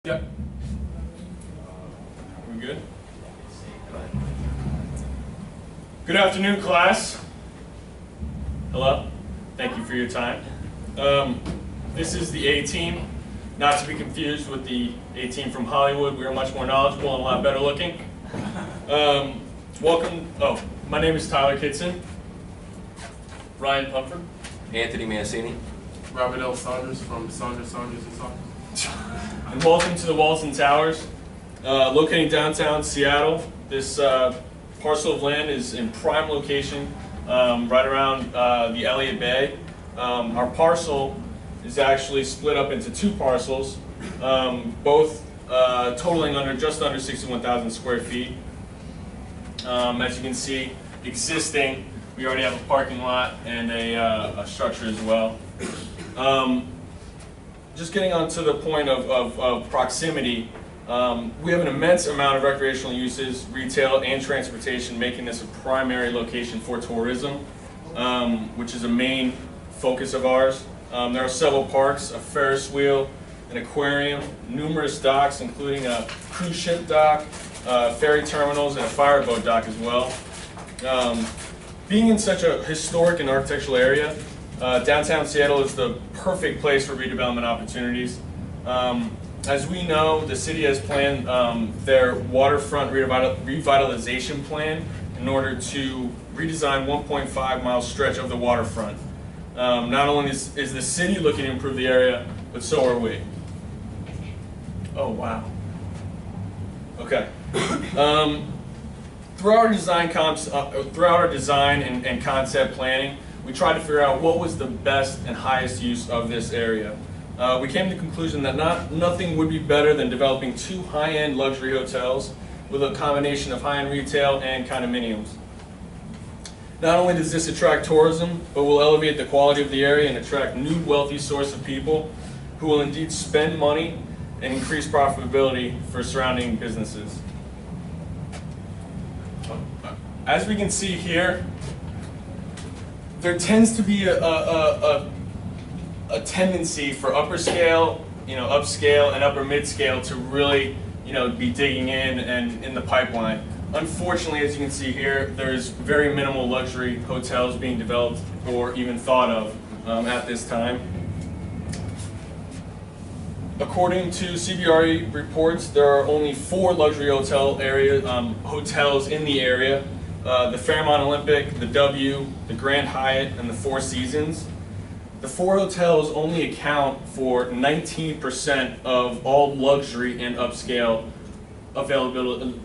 Yep. We good? Good afternoon, class. Hello. Thank you for your time. This is the A team, not to be confused with the A team from Hollywood. We are much more knowledgeable and a lot better looking. Welcome. Oh, my name is Tyler Kitson. Ryan Pumford. Anthony Mancini. Robert L. Saunders from Saunders & Saunders. And welcome to the Walton Towers. Located downtown Seattle, this parcel of land is in prime location, right around the Elliott Bay. Our parcel is actually split up into two parcels, both totaling just under 61,000 square feet. As you can see, existing, we already have a parking lot and a structure as well. Just getting on to the point of proximity, we have an immense amount of recreational uses, retail, and transportation, making this a primary location for tourism, which is a main focus of ours. There are several parks, a Ferris wheel, an aquarium, numerous docks, including a cruise ship dock, ferry terminals, and a fireboat dock as well. Being in such a historic and architectural area, downtown Seattle is the perfect place for redevelopment opportunities. As we know, the city has planned their waterfront revitalization plan in order to redesign 1.5 mile stretch of the waterfront. Not only is the city looking to improve the area, but so are we. Oh, wow. Okay. Throughout our design and concept planning, we tried to figure out what was the best and highest use of this area. We came to the conclusion that nothing would be better than developing two high-end luxury hotels with a combination of high-end retail and condominiums. Not only does this attract tourism, but will elevate the quality of the area and attract new wealthy source of people who will indeed spend money and increase profitability for surrounding businesses. As we can see here, there tends to be a tendency for upper scale, upscale, and upper mid-scale to really, be digging in the pipeline. Unfortunately, as you can see here, there's very minimal luxury hotels being developed or even thought of at this time. According to CBRE reports, there are only 4 luxury hotels in the area. The Fairmont Olympic, the W, the Grand Hyatt, and the Four Seasons. The 4 hotels only account for 19% of all luxury and upscale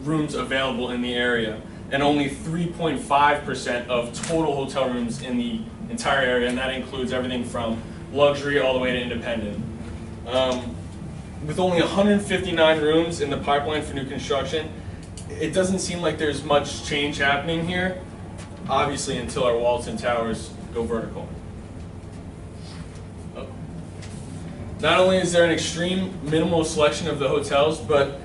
rooms available in the area, and only 3.5% of total hotel rooms in the entire area, and that includes everything from luxury all the way to independent. With only 159 rooms in the pipeline for new construction, it doesn't seem like there's much change happening here, obviously until our Walton Towers go vertical. Oh. Not only is there an extreme minimal selection of the hotels, but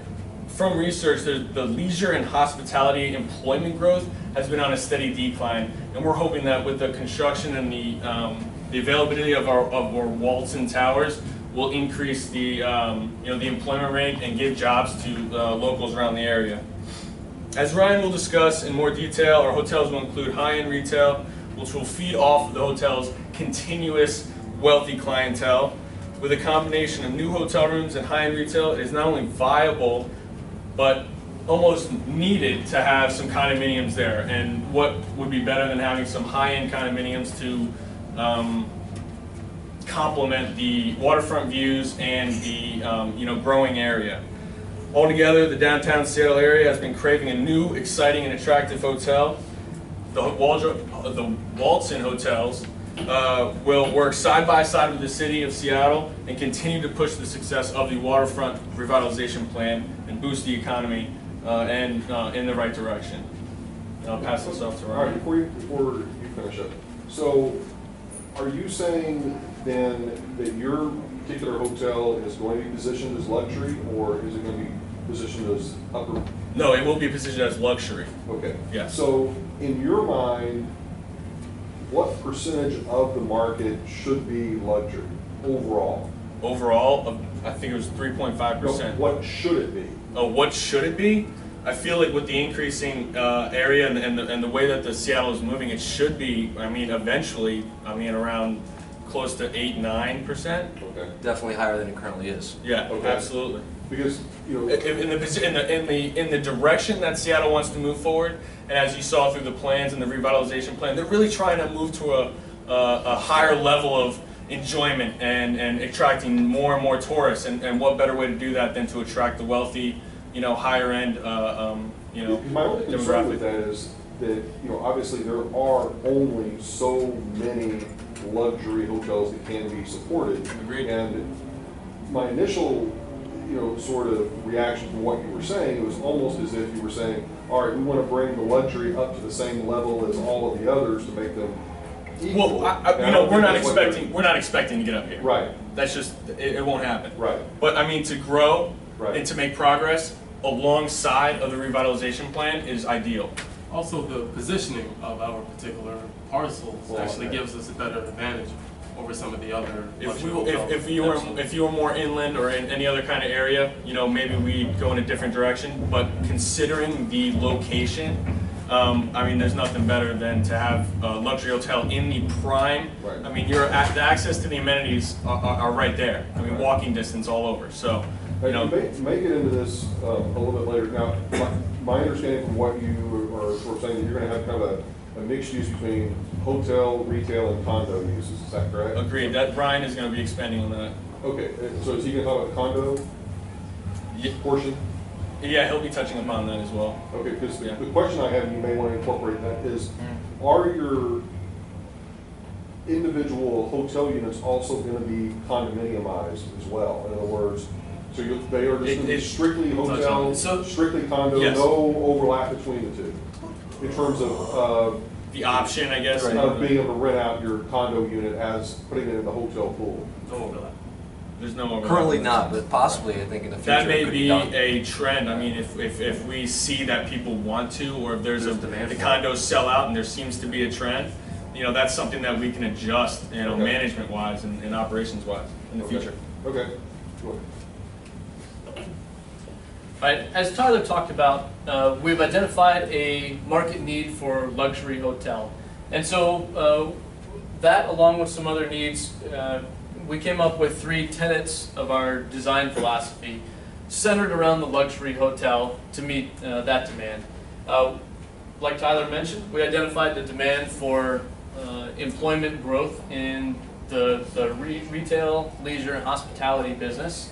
from research, the leisure and hospitality employment growth has been on a steady decline, and we're hoping that with the construction and the availability of our Walton Towers will increase the employment rate and give jobs to locals around the area. As Ryan will discuss in more detail, our hotels will include high-end retail, which will feed off of the hotel's continuous wealthy clientele. With a combination of new hotel rooms and high-end retail, it is not only viable, but almost needed to have some condominiums there. And what would be better than having some high-end condominiums to complement the waterfront views and the growing area. Altogether, the downtown Seattle area has been craving a new, exciting, and attractive hotel. The Walton hotels will work side by side with the city of Seattle and continue to push the success of the waterfront revitalization plan and boost the economy and in the right direction. And I'll pass this off to Ryan. All right, before you finish up, so are you saying then that your particular hotel is going to be positioned as luxury, or is it going to be positioned as upper? No, it will be positioned as luxury. Okay. Yes. So in your mind, what percentage of the market should be luxury overall? overall of, I think it was No, 3.5%. what should it be? Oh, what should it be? I feel like with the increasing area and the way that the Seattle is moving, it should be, I mean, eventually, I mean, around close to 8-9%. Okay. Definitely higher than it currently is. Yeah, Okay. absolutely. Because, you know, In the direction that Seattle wants to move forward, and as you saw through the plans and the revitalization plan, they're really trying to move to a higher level of enjoyment and attracting more and more tourists. And what better way to do that than to attract the wealthy, you know, higher end, you know, my only concern with demographic. that is that, you know, obviously there are only so many luxury hotels that can be supported. Agreed. And my initial, you know, sort of reaction from what you were saying, it was almost as if you were saying, all right, we want to bring the luxury up to the same level as all of the others to make them equal. Well, And you I know, don't we're think not that's what expecting to get up here. Right, That's just, it won't happen. right, But I mean, to grow Right. and to make progress alongside of the revitalization plan is ideal. Also, the positioning of our particular parcels Well, actually okay. gives us a better advantage over some of the other If luxury we, hotels. if you were more inland or in any other kind of area, you know, maybe we'd go in a different direction. But considering the location, I mean, there's nothing better than to have a luxury hotel in the prime. Right. I mean, the access to the amenities are right there. I mean, Right. walking distance all over. So, you know, May get into this a little bit later. Now, my understanding from what you are sort of saying, that you're going to have kind of a mixed use between hotel, retail, and condo uses. Is that correct? agreed. That Brian is going to be expanding on that. Okay, so is he going to talk about the condo Yeah, portion? yeah, he'll be touching upon that as well. Okay, because Yeah. the question I have, and you may want to incorporate that, is are your individual hotel units also going to be condominiumized as well? In other words, so they are just going to be strictly hotel, So- strictly condo, Yes. no overlap between the two? In terms of The option, I guess. being able to rent out your condo unit as putting it in the hotel pool? No overlap. There's no overlap. Currently not, but possibly, I think in the future. That may it could be done. a trend. I mean, if we see that people want to, or if there's There's demand the for it. condos sell out and there seems to be a trend, you know, that's something that we can adjust, you know, Okay. management wise and operations wise in the Okay. future. Okay. Go ahead. Right, as Tyler talked about, we've identified a market need for luxury hotel. And so that, along with some other needs, we came up with 3 tenets of our design philosophy centered around the luxury hotel to meet that demand. Like Tyler mentioned, we identified the demand for employment growth in the retail, leisure, and hospitality business.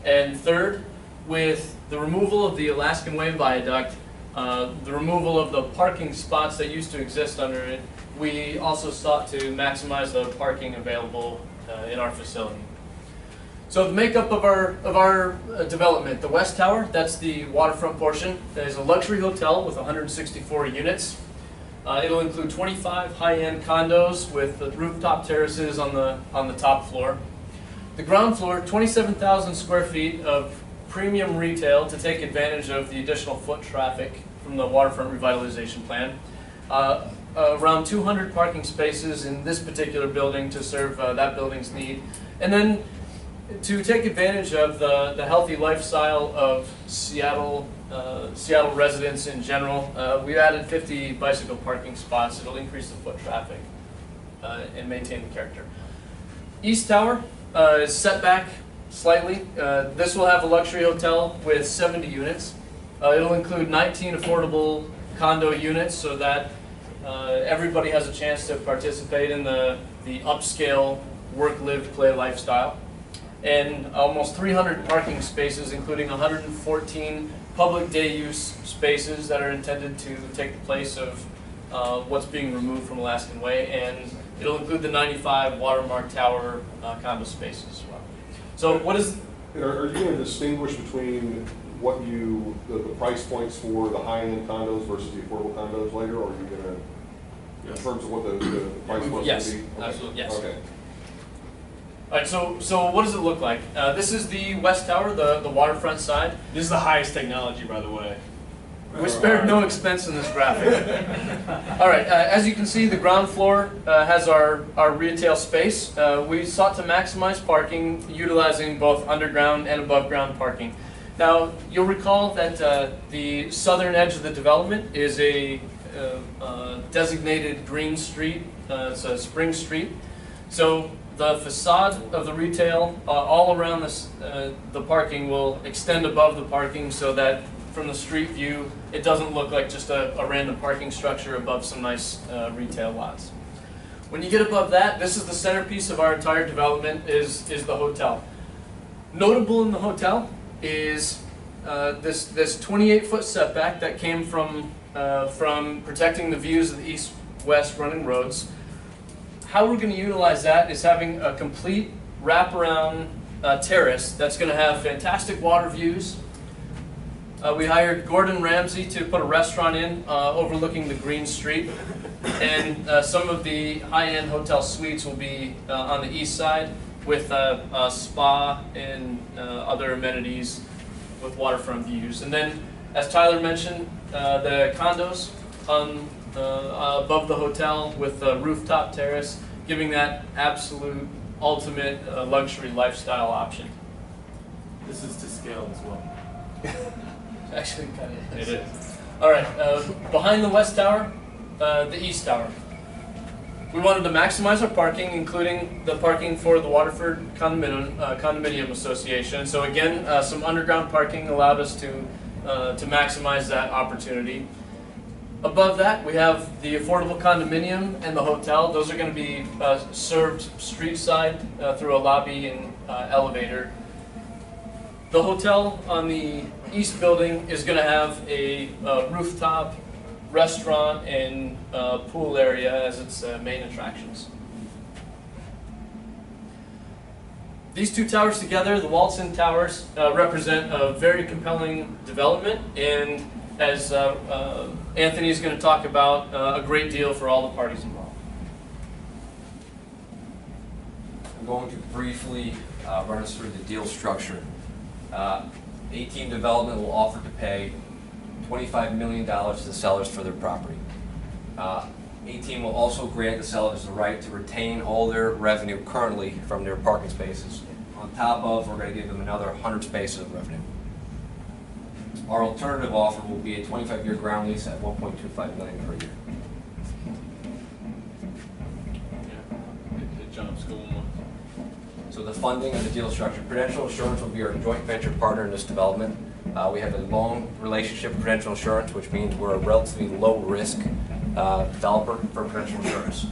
And third, with the removal of the Alaskan Way Viaduct, the removal of the parking spots that used to exist under it, we also sought to maximize the parking available in our facility. So the makeup of our development, the West Tower, that's the waterfront portion. That is a luxury hotel with 164 units. It'll include 25 high-end condos with rooftop terraces on the top floor. The ground floor, 27,000 square feet of premium retail to take advantage of the additional foot traffic from the waterfront revitalization plan. Around 200 parking spaces in this particular building to serve that building's need. And then to take advantage of the healthy lifestyle of Seattle residents in general, we added 50 bicycle parking spots. It'll increase the foot traffic and maintain the character. East Tower is set back slightly. This will have a luxury hotel with 70 units. It'll include 19 affordable condo units so that everybody has a chance to participate in the upscale work, live, play lifestyle. And almost 300 parking spaces, including 114 public day use spaces that are intended to take the place of what's being removed from Alaskan Way. And it'll include the 95 Watermark Tower condo spaces as well. So what is... And are you going to distinguish between what the price points for the high-end condos versus the affordable condos later, or are you going to, in terms of what the price points Yes, will be? Okay. absolutely, yes. Okay. All right, so what does it look like? This is the West Tower, the waterfront side. This is the highest technology, by the way. We spared no expense in this graphic. All right, as you can see, the ground floor has our retail space. We sought to maximize parking utilizing both underground and above ground parking. Now, you'll recall that the southern edge of the development is a designated green street. It's a spring street. So the facade of the retail all around this, the parking will extend above the parking so that from the street view, it doesn't look like just a random parking structure above some nice retail lots. When you get above that, this is the centerpiece of our entire development, is the hotel. Notable in the hotel is this 28-foot setback that came from protecting the views of the east-west running roads. How we're going to utilize that is having a complete wraparound terrace that's going to have fantastic water views. We hired Gordon Ramsay to put a restaurant in overlooking the green street, and some of the high-end hotel suites will be on the east side with a spa and other amenities with waterfront views. And then, as Tyler mentioned, the condos on above the hotel with a rooftop terrace, giving that absolute ultimate luxury lifestyle option. This is to scale as well. Actually, kind of It is. All right, behind the west tower, the east tower. We wanted to maximize our parking, including the parking for the Waterford Condominium Association. So again, some underground parking allowed us to maximize that opportunity. Above that, we have the affordable condominium and the hotel. Those are going to be served street side through a lobby and elevator. The hotel on the east building is going to have a rooftop restaurant and pool area as its main attractions. These two towers together, the Walton Towers, represent a very compelling development, and as Anthony is going to talk about, a great deal for all the parties involved. I'm going to briefly run us through the deal structure. 18 Development will offer to pay $25 million to the sellers for their property. 18 will also grant the sellers the right to retain all their revenue currently from their parking spaces. On top of, we're going to give them another 100 spaces of revenue. Our alternative offer will be a 25-year ground lease at $1.25 million per year. It jumps. Go one more. So the funding and the deal structure. Prudential Insurance will be our joint venture partner in this development. We have a long relationship with Prudential Insurance, which means we're a relatively low-risk developer for Prudential Insurance.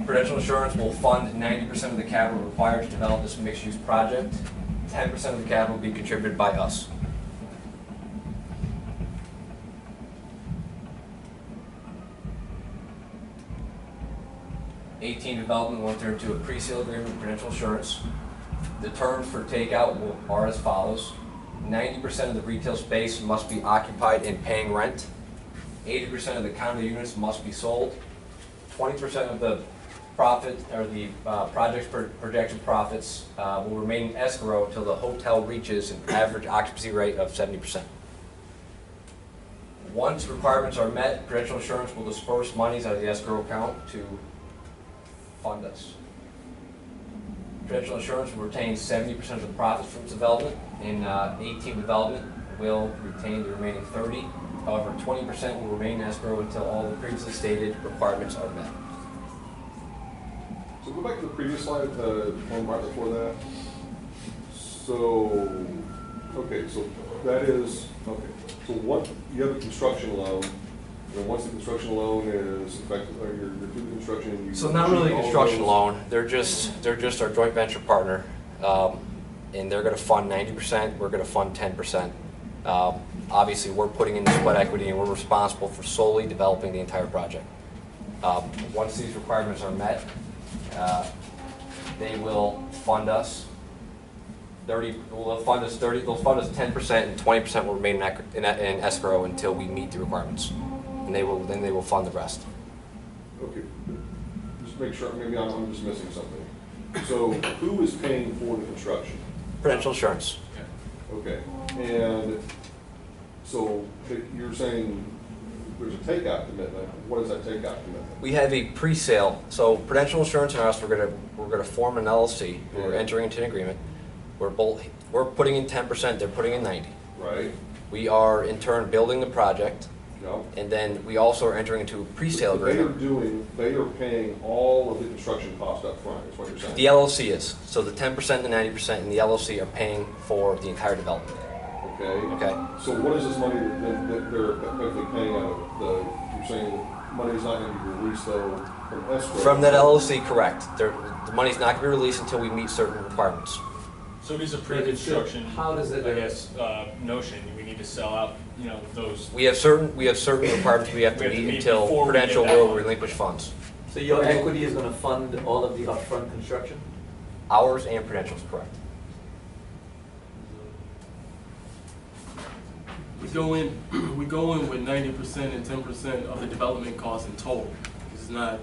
Prudential Insurance will fund 90% of the capital required to develop this mixed-use project. 10% of the capital will be contributed by us. Development will enter into a pre-sale agreement with Prudential Insurance. The terms for takeout are as follows. 90% of the retail space must be occupied and paying rent. 80% of the condo units must be sold. 20% of the profit, or the project's projected profits, will remain in escrow until the hotel reaches an average occupancy rate of 70%. Once requirements are met, Prudential Insurance will disperse monies out of the escrow account to fund us. Prudential Insurance will retain 70% of the profits from development, and 18 Development will retain the remaining 30. However, 20% will remain in escrow until all the previously stated requirements are met. So go back to the previous slide, one right before that. So, okay, so that is, okay. So what, you have a construction loan, and once the construction loan is effective, or you're through the construction, you. So not really a construction loan. They're just our joint venture partner, and they're going to fund 90%. We're going to fund 10%. Obviously, we're putting in the sweat equity, and we're responsible for solely developing the entire project. Once these requirements are met, they will fund us 30. They'll fund us 30. They'll fund us 10%, and 20% will remain in escrow until we meet the requirements. And then they will fund the rest. Okay, just make sure, maybe I'm just missing something. So who is paying for the construction? Prudential Insurance. Okay, and so you're you're saying there's a takeout commitment. What is that takeout commitment? We have a pre-sale, so Prudential Insurance and us, we're gonna form an LLC, we're Yeah. entering into an agreement. We're putting in 10%, they're putting in 90. Right? We are in turn building the project, No. and then we also are entering into a pre-sale But agreement. they are paying all of the construction cost up front, is what you're saying? The LLC is, so the 10% and the 90% and the LLC are paying for the entire development, Okay? okay? So what is this money that they're effectively paying out of the, you're saying that money is not going to be released though from escrow? From that LLC, correct. The money's not gonna be released until we meet certain requirements. So it is a pre-construction, How does it- I guess, notion. We need to sell out, those. We have certain requirements we have to We have to meet meet until before we Prudential get that will money. relinquish funds. So your equity is gonna fund all of the upfront construction? Ours and Prudential's, correct. We go in with 90% and 10% of the development costs in total. It's not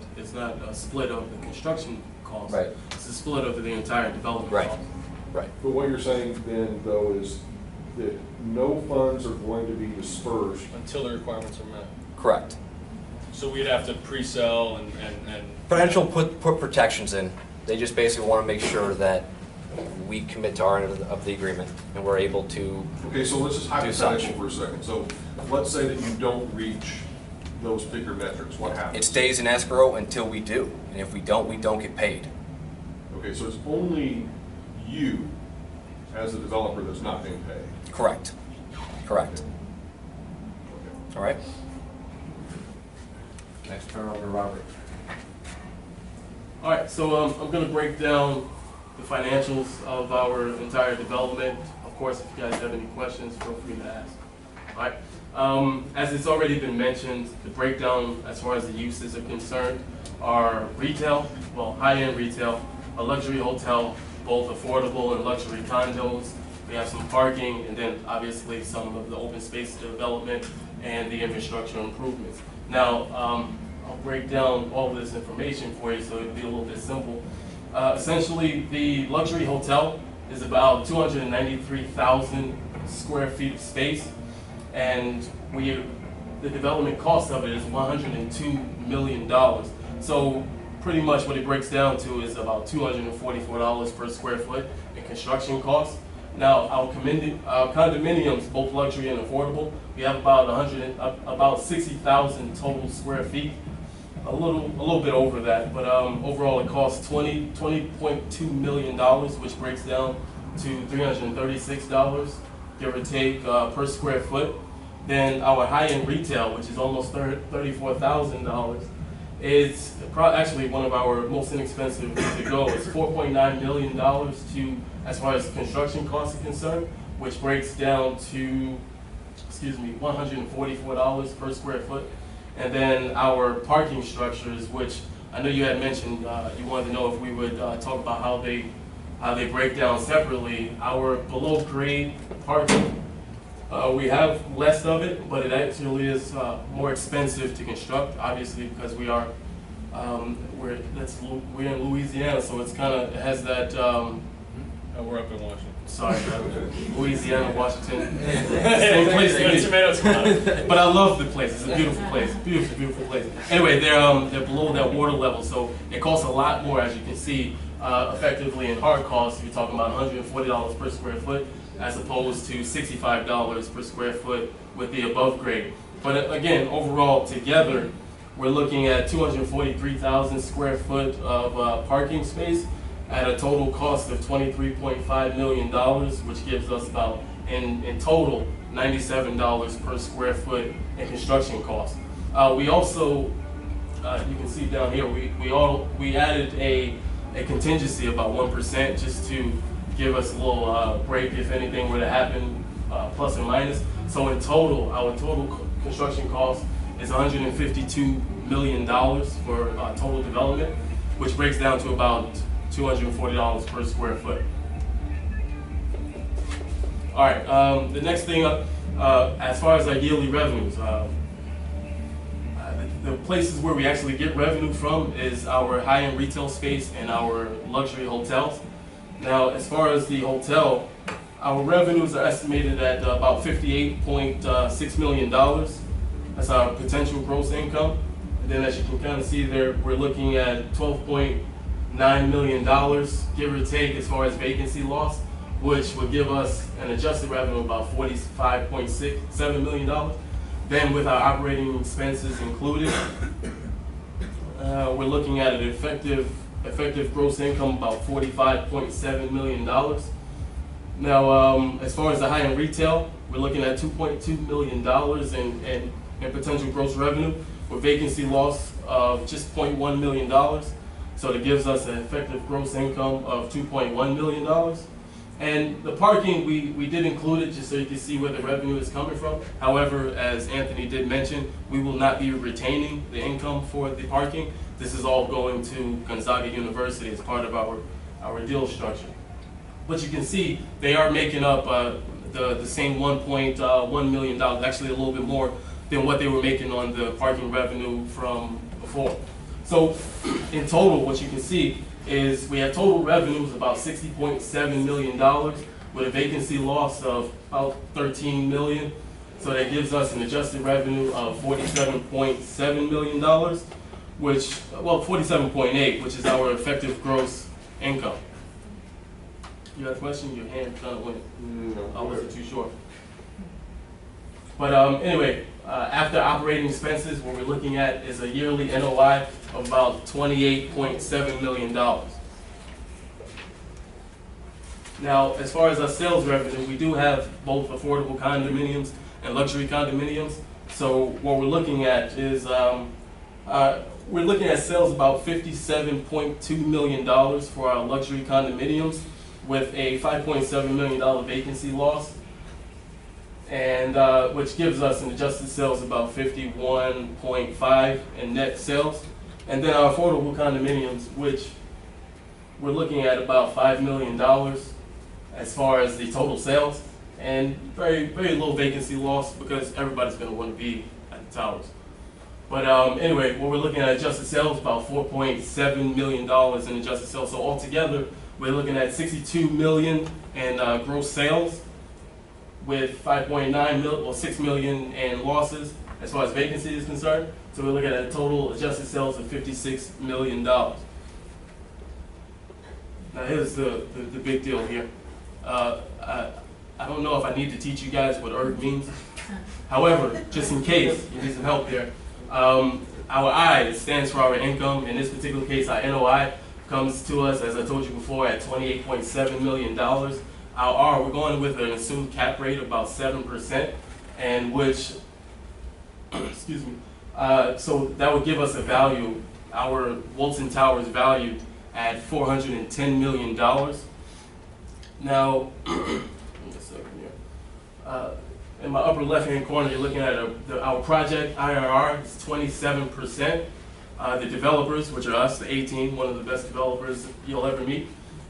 a split of the construction costs. Right. It's a split of the entire development Right. cost. Right. But what you're saying then though is that no funds are going to be dispersed. Until the requirements are met. Correct. So we'd have to pre-sell and. Prudential put protections in. They just basically want to make sure that we commit to our end of the agreement and we're able to. Okay, so let's just Do such. hypothetical for a second. So let's say that you don't reach those particular metrics. What happens? It stays in escrow until we do, and if we don't get paid. Okay, so it's only you as a developer that's not being paid. Correct. Correct. Okay. All right. Next turn over to Robert. All right, so I'm going to break down the financials of our entire development. Of course, if you guys have any questions, feel free to ask. All right, as it's already been mentioned, the breakdown as far as the uses are concerned are retail, well, high-end retail, a luxury hotel, both affordable and luxury condos. We have some parking, and then obviously some of the open space development and the infrastructure improvements. Now, I'll break down all of this information for you so it'll be a little bit simple. Essentially, the luxury hotel is about 293,000 square feet of space, and the development cost of it is $102 million. So pretty much what it breaks down to is about $244 per square foot in construction costs. Now, our condominiums, both luxury and affordable, we have about 60,000 total square feet. A little bit over that, but overall it costs $20.2 million, which breaks down to $336, give or take, per square foot. Then our high-end retail, which is almost $34,000, is actually one of our most inexpensive to go. It's $4.9 million to, as far as construction costs are concerned, which breaks down to, $144 per square foot. And then our parking structures, which I know you had mentioned, you wanted to know if we would talk about how they break down separately. Our below grade parking, we have less of it, but it actually is more expensive to construct, obviously, because we're in Louisiana, so it has that. We're up in Washington. Sorry, Louisiana, Washington. Same place to me. Tomatoes come out. But I love the place. It's a beautiful place. Beautiful, beautiful place. Anyway, they're below that water level, so it costs a lot more, as you can see. Effectively, in hard costs, you're talking about $140 per square foot, as opposed to $65 per square foot with the above grade. But again, overall, together, we're looking at 243,000 square foot of parking space at a total cost of $23.5 million, which gives us about, in total, $97 per square foot in construction costs. We also, you can see down here, we added a contingency about 1% just to give us a little break if anything were to happen, plus or minus. So in total, our total construction cost is $152 million for total development, which breaks down to about $240 per square foot. All right, the next thing, as far as our yearly revenues, the places where we actually get revenue from is our high-end retail space and our luxury hotels. Now, as far as the hotel, our revenues are estimated at about $58.6 million. That's our potential gross income. And then as you can kind of see there, we're looking at $12.9 million, give or take, as far as vacancy loss, which would give us an adjusted revenue of about $45.7 million. Then with our operating expenses included, we're looking at an effective gross income about $45.7 million. Now, as far as the high-end retail, we're looking at $2.2 million in potential gross revenue with vacancy loss of just $0.1 million. So that gives us an effective gross income of $2.1 million. And the parking, we did include it just so you can see where the revenue is coming from. However, as Anthony did mention, we will not be retaining the income for the parking. This is all going to Gonzaga University as part of our deal structure. But you can see they are making up the same $1.1 million, actually a little bit more than what they were making on the parking revenue from before. So in total, what you can see is we have total revenues about $60.7 million with a vacancy loss of about $13 million. So that gives us an adjusted revenue of $47.7 million, which, well, 47.8, which is our effective gross income. You got a question? Your hand kind of went. No. I wasn't too sure. But anyway, after operating expenses, what we're looking at is a yearly NOI of about $28.7 million. Now, as far as our sales revenue, we do have both affordable condominiums and luxury condominiums. So what we're looking at is we're looking at sales about $57.2 million for our luxury condominiums with a $5.7 million vacancy loss, and which gives us an adjusted sales about 51.5 in net sales. And then our affordable condominiums, which we're looking at about $5 million as far as the total sales, and very, very low vacancy loss because everybody's going to want to be at the towers. But anyway, what we're looking at adjusted sales, about $4.7 million in adjusted sales. So altogether, we're looking at $62 million in gross sales with $5.9 million or $6 million in losses as far as vacancy is concerned. So we're looking at a total adjusted sales of $56 million. Now here's the big deal here. I don't know if I need to teach you guys what ERG means. However, just in case you need some help here, our I stands for our income. In this particular case, our NOI comes to us, as I told you before, at $28.7 million. Our R, we're going with an assumed cap rate of about 7%, and which, excuse me, so that would give us a value, our Walton Tower is valued at $410 million. Now, give me a second here. In my upper left-hand corner, you're looking at our project IRR is 27%. The developers, which are us, the 18, one of the best developers you'll ever meet,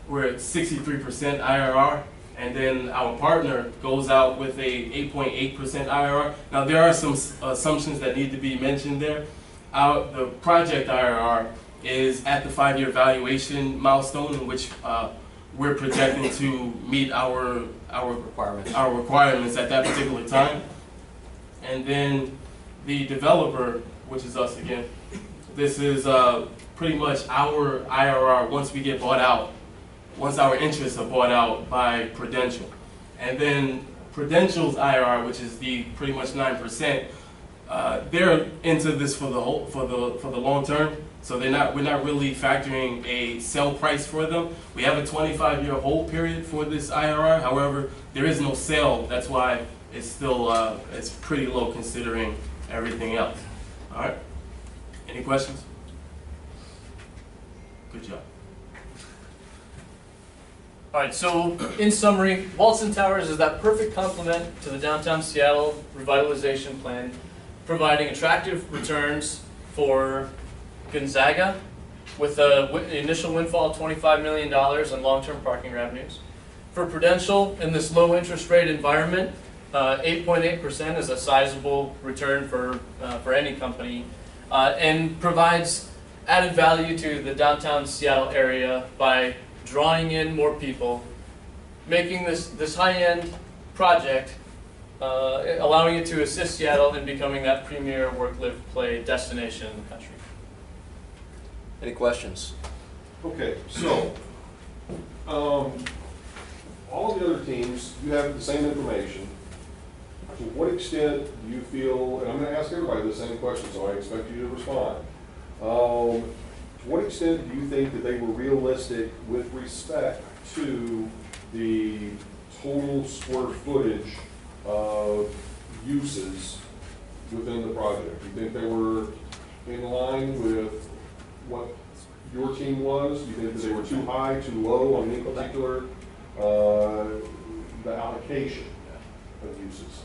we're at 63% IRR. And then our partner goes out with a 8.8% IRR. Now there are some assumptions that need to be mentioned there. The project IRR is at the 5-year valuation milestone in which we're projecting to meet our requirements at that particular time. And then the developer, which is us again, this is pretty much our IRR once we get bought out, once our interests are bought out by Prudential. And then Prudential's IRR, which is the pretty much 9%, they're into this for the long term. So we're not really factoring a sell price for them. We have a 25-year hold period for this IRR. However, there is no sale. That's why it's still it's pretty low considering everything else. All right. Any questions? Good job. All right, so in summary, Walton Towers is that perfect complement to the downtown Seattle revitalization plan, providing attractive returns for Gonzaga with an initial windfall of $25 million in long-term parking revenues. For Prudential, in this low interest rate environment, 8.8% is a sizable return for any company, and provides added value to the downtown Seattle area by drawing in more people, making this high-end project allowing it to assist Seattle in becoming that premier work, live, play destination in the country. Any questions? Okay, so, all of the other teams, you have the same information. To what extent do you feel, and I'm gonna ask everybody the same question, so I expect you to respond. To what extent do you think that they were realistic with respect to the total square footage of uses within the project? Do you think they were in line with what your team was? Do you think that they were too high, too low on any particular, the allocation of uses?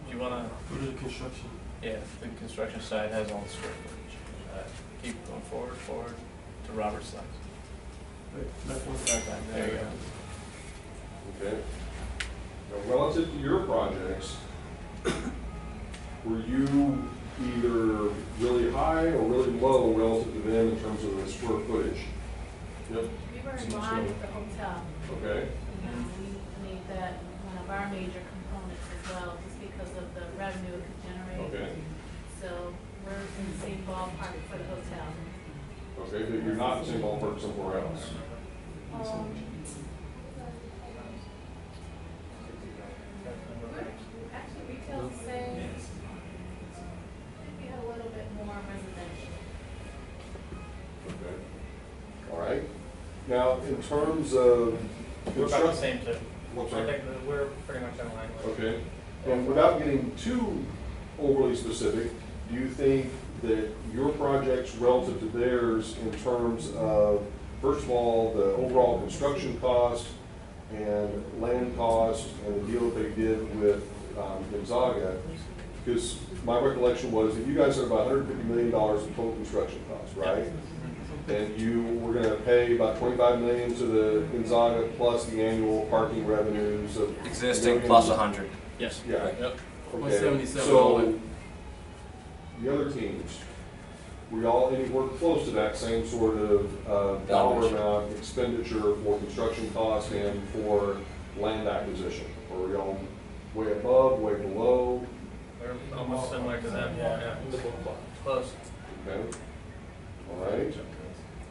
You wanna? Go to the construction. Yeah, the construction side has all the square footage. Keep going forward to Robert's slides. There you go. Okay. Now, relative to your projects, were you either really high or really low relative to them in terms of the square footage? Yep. We were in line with the hotel. Okay. We made that one of our major components as well, just because of the revenue it could generate. Okay. So we're in the same ballpark for the hotel. Okay, but you're not in the same ballpark somewhere else. Actually, retail sales, we had a little bit more residential. Okay. All right. Now, in terms of We're about the same too. What's I that? think that we're pretty much in line with. Okay. And without getting too overly specific, do you think that your projects relative to theirs in terms of, first of all, the overall construction cost and land cost and the deal that they did with Gonzaga, because my recollection was that you guys had about $150 million in total construction costs, right? And you were going to pay about $25 million to the Gonzaga plus the annual parking revenues of Existing plus 100. Yes. Yeah. Yep. Okay. 177 all So in. the other teams, were y'all anywhere close to that same sort of dollar Valuation. amount expenditure for construction cost and for land acquisition? Or were y'all way above, way below? We're almost similar to them, yeah. Close. Okay. All right.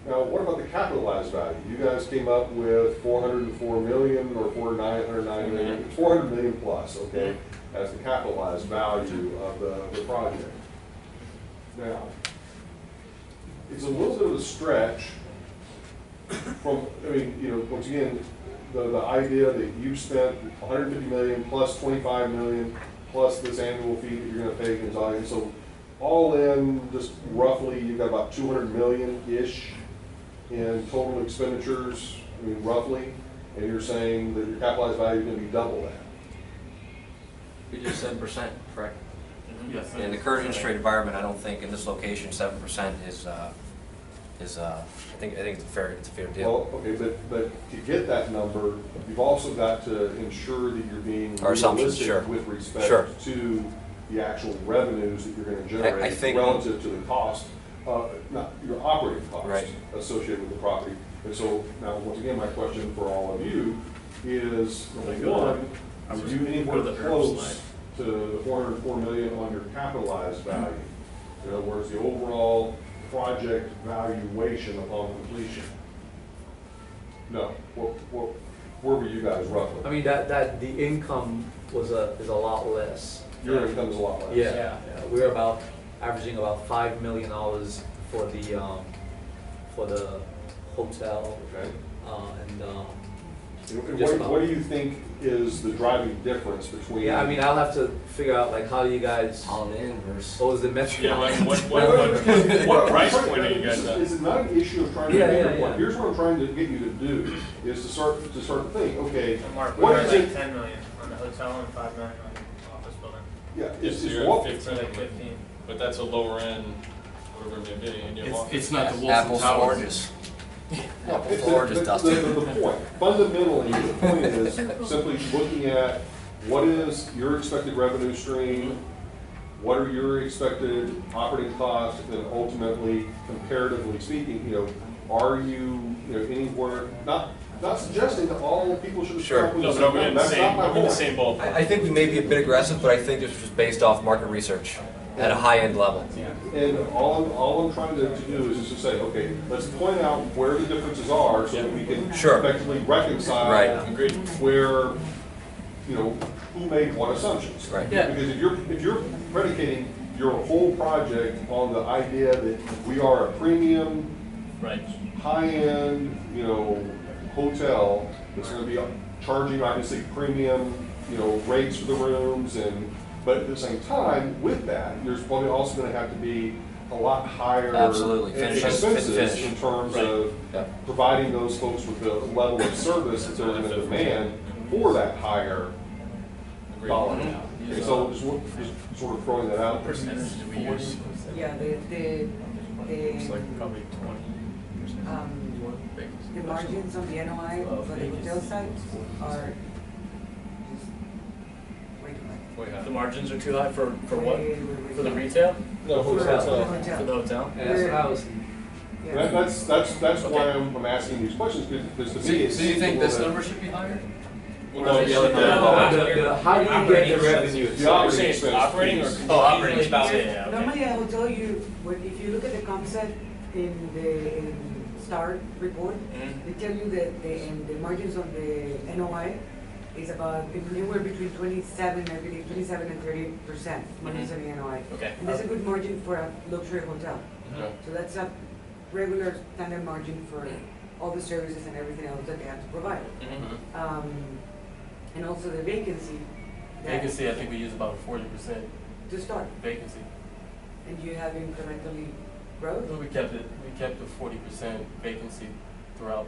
Now, what about the capitalized value? You guys came up with 404 million or 490 million, 400 million plus, okay, as the capitalized value of the project. Now, it's a little bit of a stretch from, I mean, you know, once again, the idea that you've spent 150 million plus 25 million plus this annual fee that you're gonna pay Gonzaga, so all in, just roughly, you've got about 200 million-ish in total expenditures, I mean, roughly, and you're saying that your capitalized value is gonna be double that. We just 7%, correct? Yes. In the current interest rate environment, I don't think in this location 7% is I think it's a fair deal. Well, okay, but to get that number, you've also got to ensure that you're being Our assumptions, realistic sure. with respect Sure. to the actual revenues that you're gonna I generate think- relative to the cost, not your operating costs Right. associated with the property. And so, now, once again, my question for all of you is, number one, are you anywhere close to the 404 million on your capitalized value? In other words, the overall project valuation upon completion? No. Where were you guys roughly? I mean, that the income is a lot less. Your income is a lot less. Yeah, we're about averaging about $5 million for the hotel, Okay. and And Just what, about. what do you think is the driving difference between? yeah, I mean, I'll have to figure out like how do you guys, All in versus. what was the metric? Yeah, like what What price I'm trying- point are you guys at? Is it not an issue of trying to Yeah, make yeah, a point? yeah. Here's what I'm trying to get you to do, is to start to think, okay, And Mark, we what were is like it? 10 million on the hotel and 5 million on the office building. Yeah, Yes, is you're what, at So like 15. But that's a lower end, whatever it may be, and you have It's not the Wilson Apples to Towers. oranges. Apples it's to oranges, the Dustin. point. Fundamentally, the point is simply looking at what is your expected revenue stream, what are your expected operating costs, and then ultimately, comparatively speaking, are you, anywhere, not not suggesting that all people should Sure. subscribe with No, the but same we're in one. the That's same, not my we're in the point. same ballpark. I think we may be a bit aggressive, but I think this was just based off market research at a high-end level. And all I'm trying to do is just to say, okay, let's point out where the differences are so that we can Sure. effectively reconcile Right. Agreed. where, you know, who made what assumptions. Right. Yeah. Because if you're predicating your whole project on the idea that we are a premium, Right. high-end, you know, hotel that's gonna be charging obviously premium, you know, rates for the rooms but at the same time, with that, there's probably also gonna have to be a lot higher Absolutely. Finish. expenses in terms of Yeah. providing those folks with the level of service that they're gonna demand for that higher Agreed. dollar amount. And so just sort of throwing that out there. Percentage do we use? Yeah, It's like probably 20%. the margins on the NOI for the hotel sites are just way too high. Way high. The margins are too high for what? Way For the high. retail? No, For the hotel. For the hotel? And that's what I was, Yeah. That's why I'm asking these questions, because to me, it So you seems think a this little number should be higher? Well, no, yeah, how do you get the revenue? The You're operating saying it's expense operating or? piece. Oh, operating Usually about- expenses, yeah, okay. Normally, I will tell you, if you look at the concept in the STAR report, Mhm. they tell you that the margins on the NOI is about anywhere between 27, I believe, 27 and 30% margins on the NOI. Okay. And that's a good margin for a luxury hotel. Yeah. So that's a regular standard margin for all the services and everything else that they have to provide. Mhm. And also the vacancy. that- Vacancy, I think we use about 40% To start, vacancy. and you have incrementally growth. We kept the 40% vacancy throughout.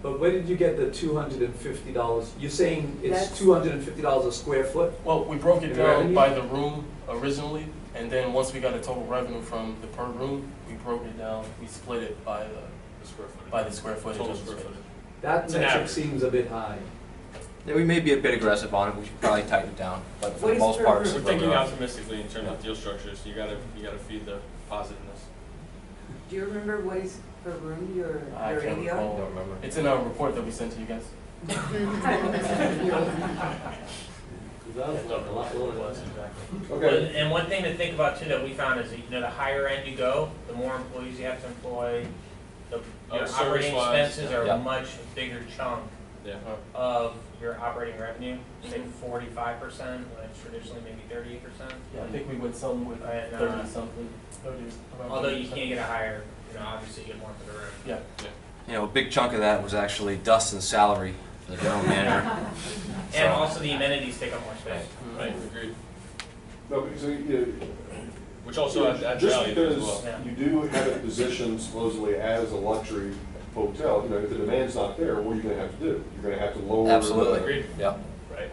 But where did you get the $250? You're saying it's That's- $250 a square foot? Well, we broke it The down revenue? by the room originally, and then once we got a total revenue from the per room, we broke it down, we split it by The square footage. by the square footage. Total of the square space. footage. That It's an metric average. seems a bit high. Yeah, we may be a bit aggressive on it, we should probably tighten it down, but for What the is most per part, room? it's We're where thinking we are. optimistically in terms of deal structures, you gotta feed the positiveness. Do you remember what is per room, your I can't ADR? recall. Don't remember. It's in our report that we sent to you guys. That was like a lot lower than that. Okay, And one thing to think about too that we found is that, you know, the higher end you go, the more employees you have to employ, your service operating wise, expenses are yeah. a much bigger chunk Yeah. of your operating revenue, say 45%, when it's traditionally maybe 38%. Yeah, I think we went some with And, 30 something, 30. around Although you 30%. can't get a higher, you know, obviously you get more for the room. Yeah. You know, a big chunk of that was actually Dustin's salary for the general manager. And So- also the amenities take up more space. Right, agreed. no, because, you Which also adds just value as because well. Yeah. you do have it positioned supposedly as a luxury hotel, you know, if the demand's not there, what are you gonna have to do? You're gonna have to lower Absolutely, Agreed. yeah. Right.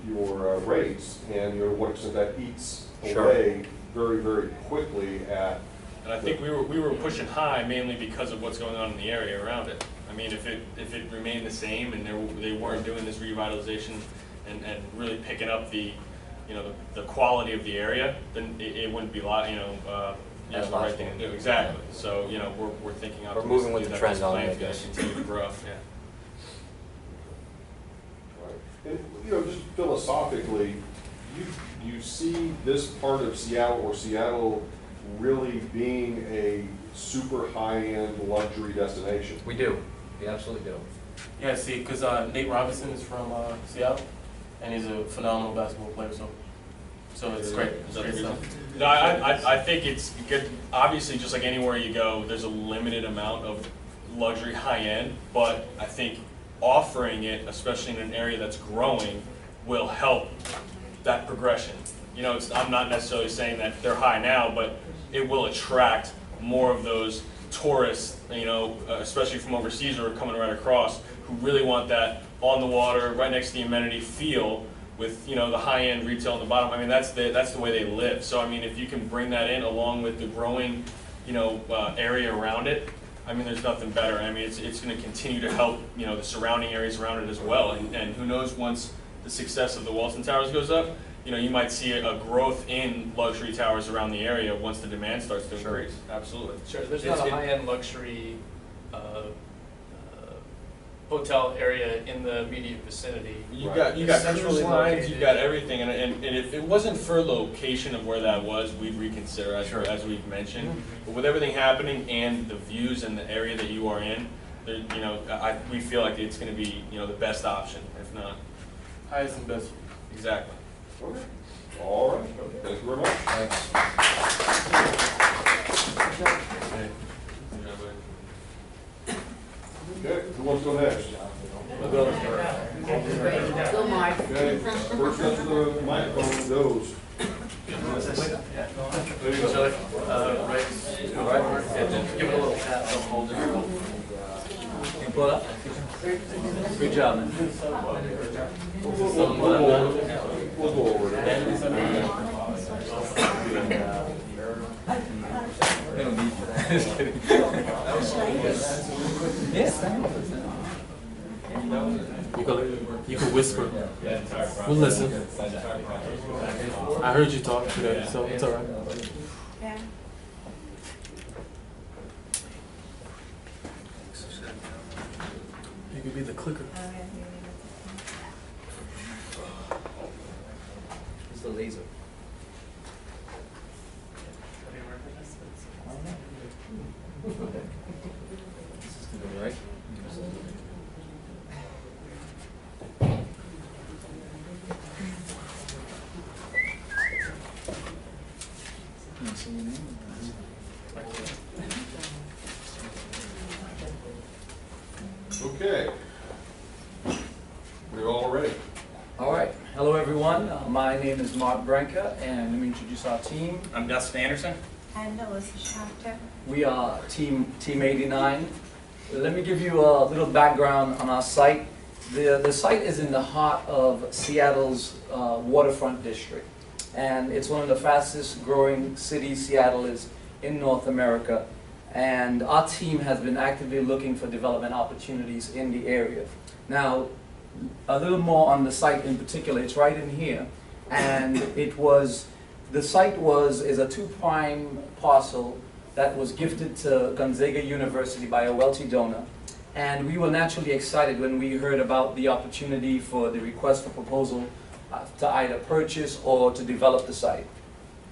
your rates, and you know, what extent that eats Sure. away very, very quickly at. And I think we were pushing high mainly because of what's going on in the area around it. I mean, if it remained the same and they weren't doing this revitalization and really picking up the, you know, the quality of the area, then it wouldn't be the As right thing to do. Exactly. So, you know, we're thinking We're moving with the that trend this on plan's it, I gonna guess. continue to grow, yeah. And, you know, just philosophically, you see this part of Seattle or Seattle really being a super high-end luxury destination? We do, we absolutely do. Yeah, see, because Nate Robinson is from Seattle, and he's a phenomenal basketball player, so it's great. It's great stuff. No, I think it's good. Obviously, just like anywhere you go, there's a limited amount of luxury high-end, but I think offering it, especially in an area that's growing, will help that progression. You know, I'm not necessarily saying that they're high now, but it will attract more of those tourists, you know, especially from overseas or coming right across, who really want that on the water, right next to the amenity feel with, you know, the high-end retail on the bottom. I mean, that's the way they live. So, I mean, if you can bring that in along with the growing, you know, area around it, I mean, there's nothing better. I mean, it's going to continue to help, you know, the surrounding areas around it as well. And who knows, once the success of the Walton Towers goes up, you know, you might see a growth in luxury towers around the area once the demand starts to increase. Absolutely. Sure, there's It's- not a it- high-end luxury hotel area in the immediate vicinity. You Right. got cruise Centrally lines, located. you've got everything, and if it wasn't for location of where that was, we'd reconsider as we've mentioned. But with everything happening and the views and the area that you are in, there, you know, we feel like it's going to be, you know, the best option, if not. Highest and best. Exactly. Okay. All right, thank you very much. Thanks. Okay, who wants to go next? So Mike. Okay, first up to the microphone goes. Right. Give it a little tap, don't hold it. You pull it up? Good job, man. We'll go over it. You can whisper. We'll listen. I heard you talk today, so it's all right. You could be the clicker. It's the laser. Right? Okay. We're all ready. All right. Hello, everyone. My name is Mark Branca, and let me introduce our team. I'm Dustin Anderson. And Alyssa Schachter. We are Team 89. Let me give you a little background on our site. The site is in the heart of Seattle's waterfront district, and it's one of the fastest growing cities Seattle is in North America. And our team has been actively looking for development opportunities in the area. Now, a little more on the site in particular. It's right in here, and the site is a 2 prime parcel that was gifted to Gonzaga University by a wealthy donor. And we were naturally excited when we heard about the opportunity for the request for proposal to either purchase or to develop the site.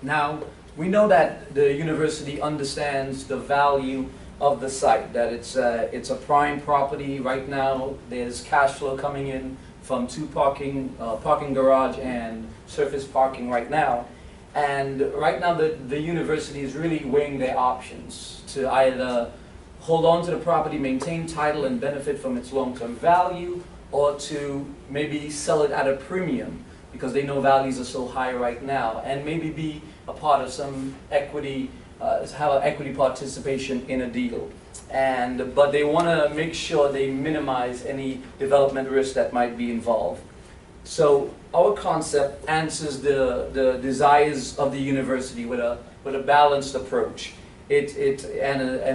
Now, we know that the university understands the value of the site, that it's a prime property. Right now, there's cash flow coming in from 2 parking garage and surface parking right now. And right now, the university is really weighing their options to either hold on to the property, maintain title, and benefit from its long-term value, or to maybe sell it at a premium because they know values are so high right now, and maybe be a part of some equity, have an equity participation in a deal. But they want to make sure they minimize any development risk that might be involved. So our concept answers the desires of the university with a balanced approach. And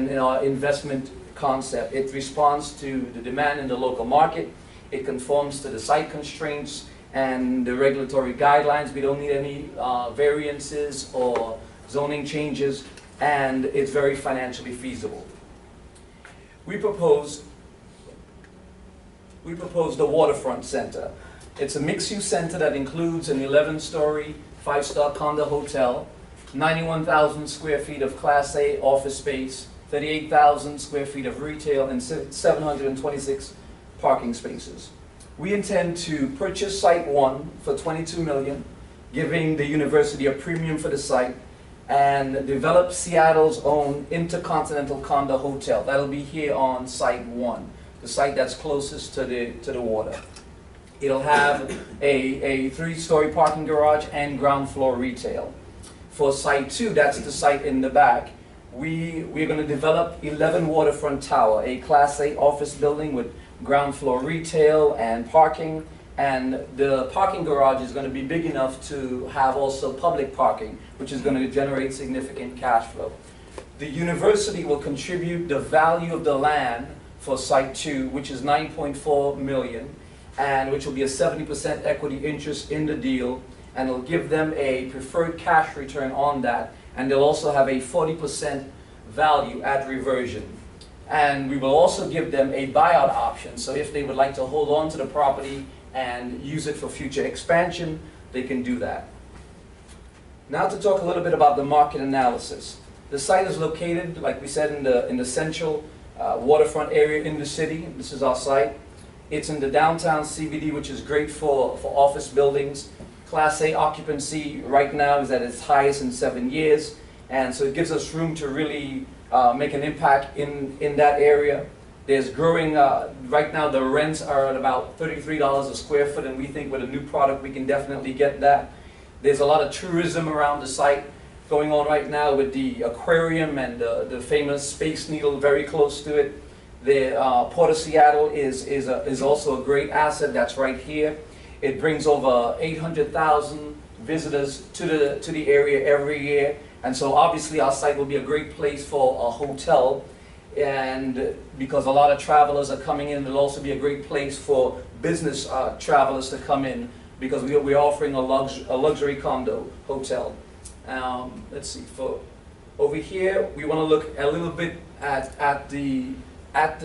in our investment concept, it responds to the demand in the local market. It conforms to the site constraints and the regulatory guidelines. We don't need any variances or zoning changes, and it's very financially feasible. We propose the Waterfront Center. It's a mixed-use center that includes an 11-story, 5-star condo hotel, 91,000 square feet of Class A office space, 38,000 square feet of retail, and 726 parking spaces. We intend to purchase Site 1 for $22 million, giving the university a premium for the site, and develop Seattle's own intercontinental condo hotel. That'll be here on Site 1, the site that's closest to the water. It'll have a 3-story parking garage and ground floor retail. For Site 2, that's the site in the back, we're going to develop 11 Waterfront Tower, a Class A office building with ground floor retail and parking, and the parking garage is going to be big enough to have also public parking, which is going to generate significant cash flow. The university will contribute the value of the land for Site 2, which is $9.4 million, and which will be a 70% equity interest in the deal, and it'll give them a preferred cash return on that, and they'll also have a 40% value at reversion. And we will also give them a buyout option. So if they would like to hold on to the property and use it for future expansion, they can do that. Now to talk a little bit about the market analysis. The site is located, like we said, in the central waterfront area in the city. This is our site. It's in the downtown CBD, which is great for office buildings. Class A occupancy right now is at its highest in 7 years. And so it gives us room to really make an impact in that area. There's growing, right now the rents are at about $33 a square foot, and we think with a new product we can definitely get that. There's a lot of tourism around the site going on right now with the aquarium and the famous Space Needle very close to it. The Port of Seattle is also a great asset that's right here. It brings over 800,000 visitors to the area every year. And so obviously our site will be a great place for a hotel, and because a lot of travelers are coming in, it'll also be a great place for business travelers to come in, because we're offering a luxury condo hotel. Let's see, for over here we want to look a little bit at the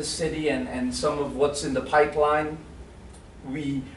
city and some of what's in the pipeline.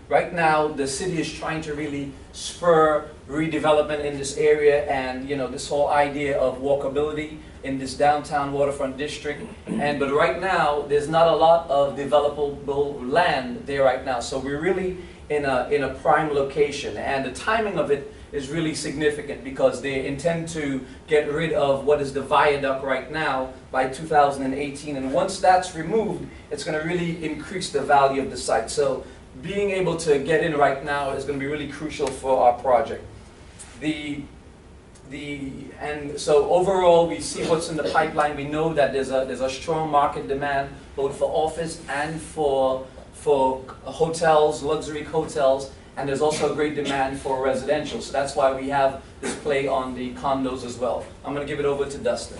Right now the city is trying to really spur redevelopment in this area, and this whole idea of walkability in this downtown waterfront district. But right now there's not a lot of developable land there right now, so we're really in a prime location, and the timing of it is really significant because they intend to get rid of what is the viaduct right now by 2018, and once that's removed, it's going to really increase the value of the site. So being able to get in right now is going to be really crucial for our project. And so overall, we see what's in the pipeline. We know that there's a strong market demand both for office and for hotels, luxury hotels, and there's also a great demand for residential. So that's why we have this play on the condos as well. I'm going to give it over to Dustin.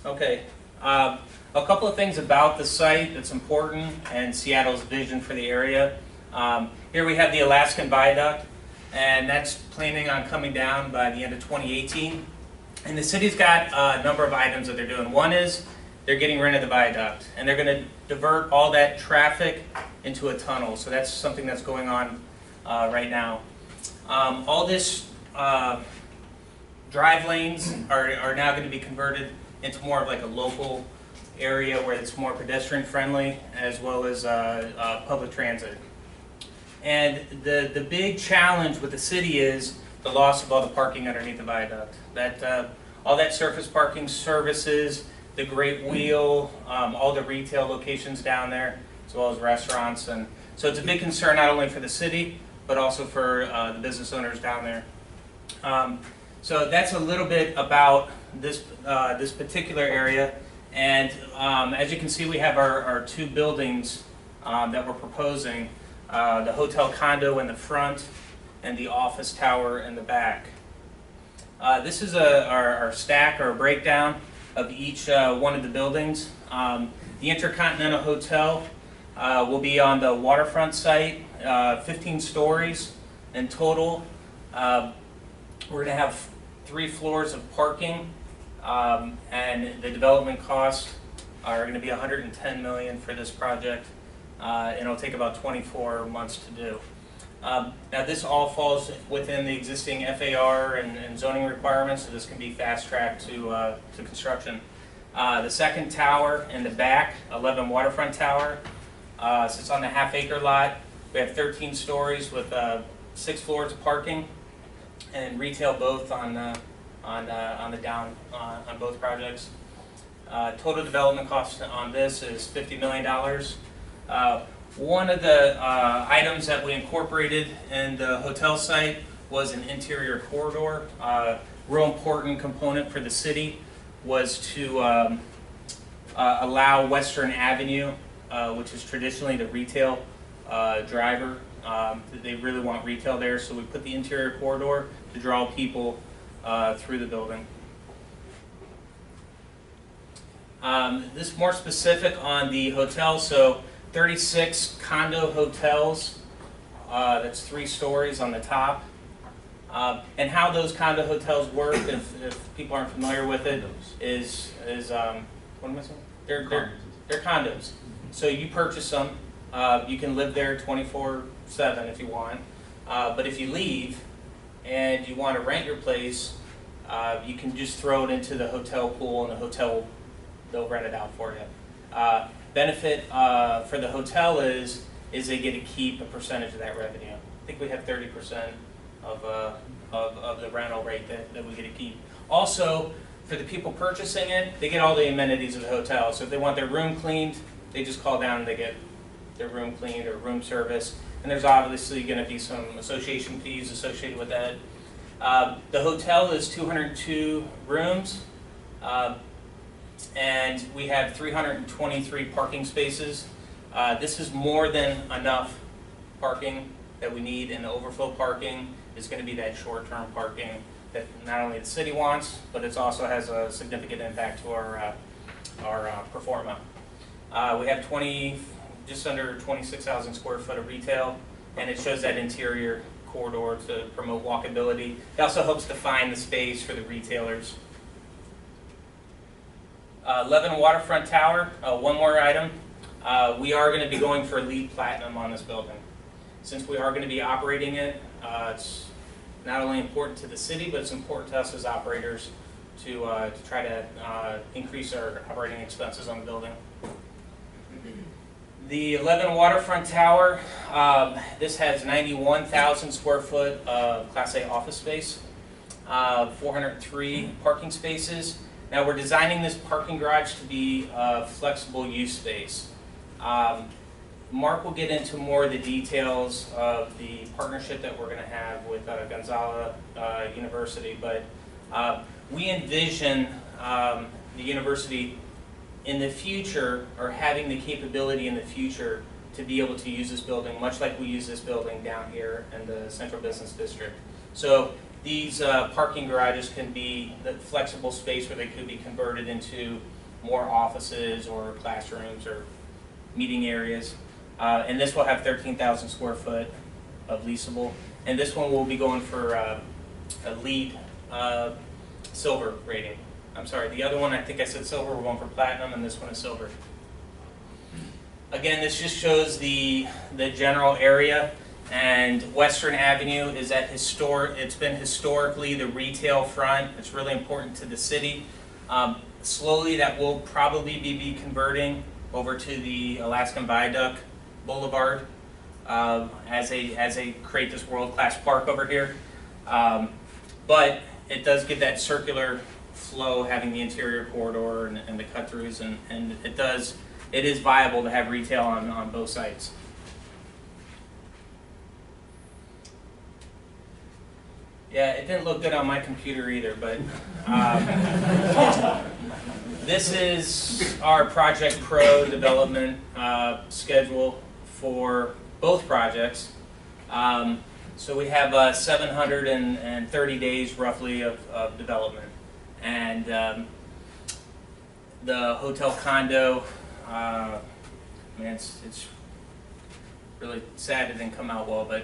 Okay. A couple of things about the site that's important and Seattle's vision for the area. Here we have the Alaskan Viaduct, and that's planning on coming down by the end of 2018. And the city's got a number of items that they're doing. One is they're getting rid of the viaduct, and they're going to divert all that traffic into a tunnel. So that's something that's going on right now. All this drive lanes are now going to be converted into more of like a local area where it's more pedestrian friendly, as well as public transit. And the big challenge with the city is the loss of all the parking underneath the viaduct. All that surface parking services, the Great Wheel, all the retail locations down there, as well as restaurants. And so it's a big concern not only for the city, but also for the business owners down there. So that's a little bit about this particular area. And as you can see, we have our two buildings that we're proposing, the hotel condo in the front and the office tower in the back. This is our stack or breakdown of each one of the buildings. The Intercontinental Hotel will be on the waterfront site, 15 stories in total. We're going to have 3 floors of parking. And the development costs are going to be $110 million for this project, and it'll take about 24 months to do. Now this all falls within the existing FAR and zoning requirements, so this can be fast-tracked to construction. The second tower in the back, 11 Waterfront Tower, sits on the half-acre lot. We have 13 stories with 6 floors of parking and retail both on both projects. Total development cost on this is $50 million. One of the items that we incorporated in the hotel site was an interior corridor. Real important component for the city was to allow Western Avenue, which is traditionally the retail driver. They really want retail there, so we put the interior corridor to draw people through the building. This is more specific on the hotel, so 36 condo hotels, that's 3 stories on the top. And how those condo hotels work, if people aren't familiar with it, is what am I saying? They're condos. So you purchase them, you can live there 24/7 if you want. But if you leave and you want to rent your place, you can just throw it into the hotel pool and the hotel, they'll rent it out for you. Benefit for the hotel is they get to keep a percentage of that revenue. I think we have 30% of the rental rate that we get to keep. Also, for the people purchasing it, they get all the amenities of the hotel. So if they want their room cleaned, they just call down and they get their room cleaned or room service. And there's obviously going to be some association fees associated with that. The hotel is 202 rooms, and we have 323 parking spaces. This is more than enough parking that we need, and the overflow parking is going to be that short-term parking that not only the city wants, but it also has a significant impact to our performa. We have just under 26,000 square foot of retail, and it shows that interior corridor to promote walkability. It also helps define the space for the retailers. 11 Waterfront Tower, one more item. We are going to be going for LEED Platinum on this building. Since we are going to be operating it, it's not only important to the city, but it's important to us as operators to try to increase our operating expenses on the building. The 11 Waterfront Tower, this has 91,000 square foot Class A office space, 403 parking spaces. Now we're designing this parking garage to be a flexible use space. Mark will get into more of the details of the partnership that we're going to have with Gonzaga University, but we envision the university in the future, or having the capability in the future to be able to use this building, much like we use this building down here in the Central Business District. So these parking garages can be the flexible space where they could be converted into more offices or classrooms or meeting areas. And this will have 13,000 square foot of leasable. And this one will be going for a LEED silver rating. I'm sorry, the other one, I think I said silver, we're going for platinum, and this one is silver. Again, this just shows the general area, and Western Avenue is at it's been historically the retail front. It's really important to the city. Slowly that will probably be converting over to the Alaskan Viaduct Boulevard as they create this world-class park over here. But it does give that circular flow, having the interior corridor and the cut-throughs, and it is viable to have retail on both sides. Yeah, it didn't look good on my computer either, but this is our Project Pro development schedule for both projects. So we have 730 days roughly of development. And the hotel condo, man, it's really sad it didn't come out well, but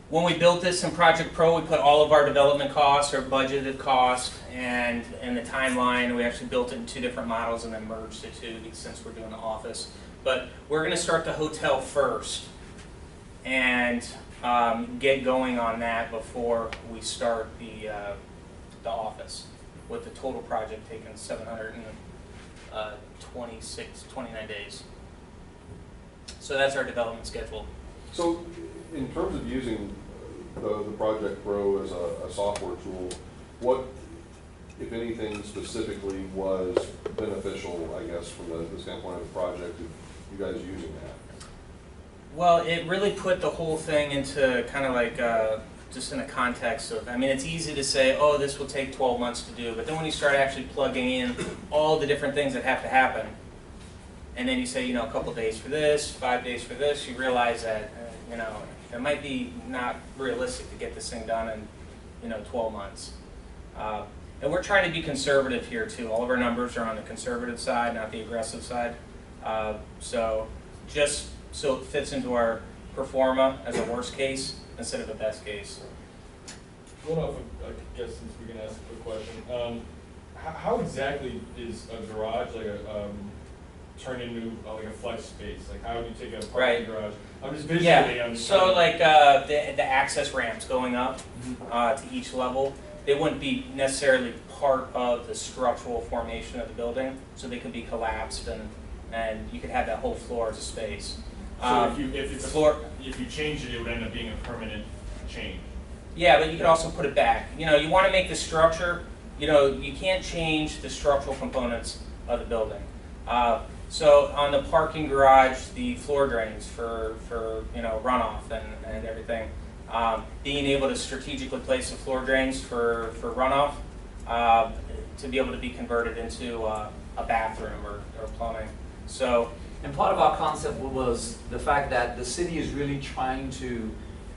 when we built this in Project Pro, we put all of our development costs, our budgeted cost, and the timeline. We actually built it in two different models and then merged the two since we're doing the office. But we're going to start the hotel first and get going on that before we start the office, with the total project taking 29 days. So that's our development schedule. So in terms of using the Project Pro as a software tool, what, if anything, specifically was beneficial, I guess, from the standpoint of the project, of you guys using that? Well, it really put the whole thing into kind of like just in a context of, I mean, it's easy to say, oh, this will take 12 months to do, but then when you start actually plugging in all the different things that have to happen, and then you say, you know, a couple days for this, 5 days for this, you realize that, you know, it might be not realistic to get this thing done in, you know, 12 months. And we're trying to be conservative here too. All of our numbers are on the conservative side, not the aggressive side. So just so it fits into our performa as a worst case instead of a best case. Going off of, I guess, since we can ask a quick question. how exactly is a garage like a turned into like a flex space? Like how do you take a parking Right. garage? I'm just visually. Yeah, I'm just so trying to- like the access ramps going up to each level, they wouldn't be necessarily part of the structural formation of the building, so they could be collapsed and you could have that whole floor as a space. So if it's the floor, if you change it, it would end up being a permanent change. yeah, but you could also put it back. You know, you want to make the structure, you know, you can't change the structural components of the building. So on the parking garage, the floor drains for you know, runoff and everything, being able to strategically place the floor drains for runoff to be able to be converted into a bathroom or plumbing. So, And part of our concept was the fact that the city is really trying to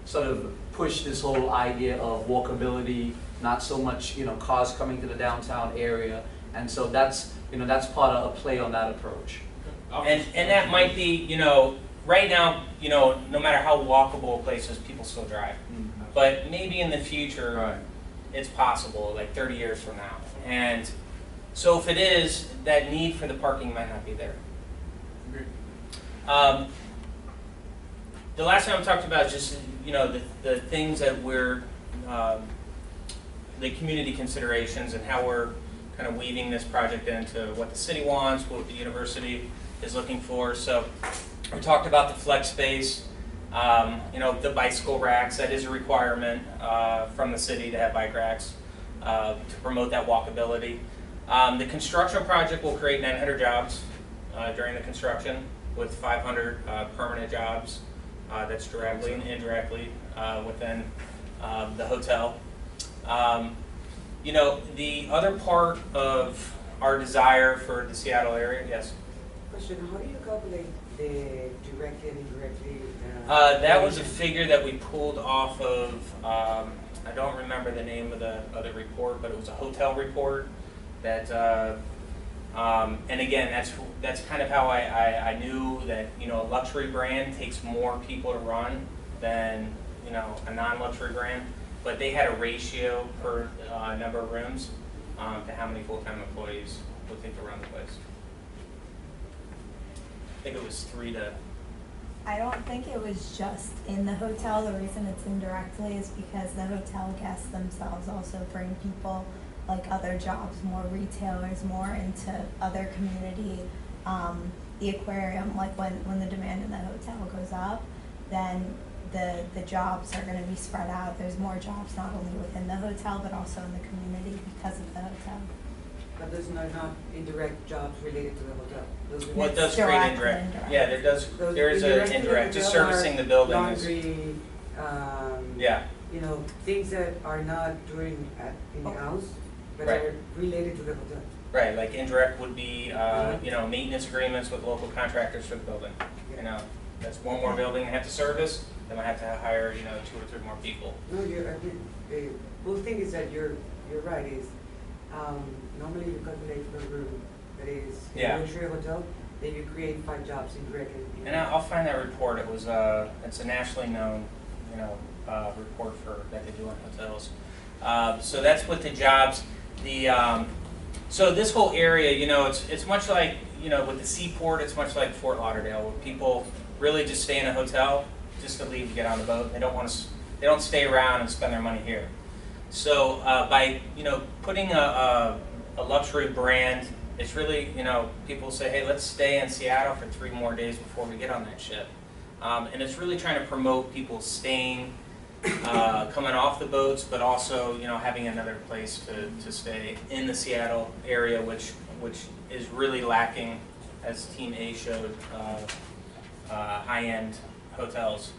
sort of push this whole idea of walkability, not so much, you know, cars coming to the downtown area. And so that's, you know, that's part of a play on that approach. and that might be, you know, right now, you know, no matter how walkable a place is, people still drive. But maybe in the future, Right. it's possible, like 30 years from now. And so if it is, that need for the parking might not be there. The last time I talked about is just, you know, the things that we're, the community considerations and how we're kind of weaving this project into what the city wants, what the university is looking for. So we talked about the flex space, you know, the bicycle racks. That is a requirement from the city to have bike racks to promote that walkability. The construction project will create 900 jobs during the construction, with 500 permanent jobs. That's directly and indirectly within the hotel. You know, the other part of our desire for the Seattle area, yes? Question, how do you calculate the directly and indirectly? That was a figure that we pulled off of, I don't remember the name of the report, but it was a hotel report that, and again, that's kind of how I knew that, you know, a luxury brand takes more people to run than, you know, a non-luxury brand. But they had a ratio per number of rooms to how many full-time employees would take to run the place. I think it was 3 to. I don't think it was just in the hotel. The reason it's indirectly is because the hotel guests themselves also bring people like other jobs, more retailers, more into other community. The aquarium, like when the demand in the hotel goes up, then the jobs are going to be spread out. There's more jobs not only within the hotel but also in the community because of the hotel. But those are not indirect jobs related to the hotel. Those are What does direct create and indirect? indirect. Yeah, there is an indirect to the indirect, just hotel are servicing the building is, laundry, yeah, you know, things that are not doing in the house, but Right. are related to the hotel. right, like indirect would be, you know, maintenance agreements with local contractors for the building. You know, that's one more building they have to service, then I have to hire, you know, 2 or 3 more people. No, I mean, the whole thing is that you're right, is normally you calculate per room, that is, in Yeah. a luxury hotel, then you create 5 jobs indirectly. And I'll find that report. It was it's a nationally known, you know, report for that they do on hotels. So that's with the jobs. The so this whole area, you know, it's much like, you know, with the seaport, it's much like Fort Lauderdale, where people really just stay in a hotel just to leave to get on the boat. They don't stay around and spend their money here. So by, you know, putting a luxury brand, it's really, you know, people say, hey, let's stay in Seattle for 3 more days before we get on that ship. And it's really trying to promote people staying, coming off the boats, but also, you know, having another place to stay in the Seattle area, which is really lacking, as Team A showed, high-end hotels.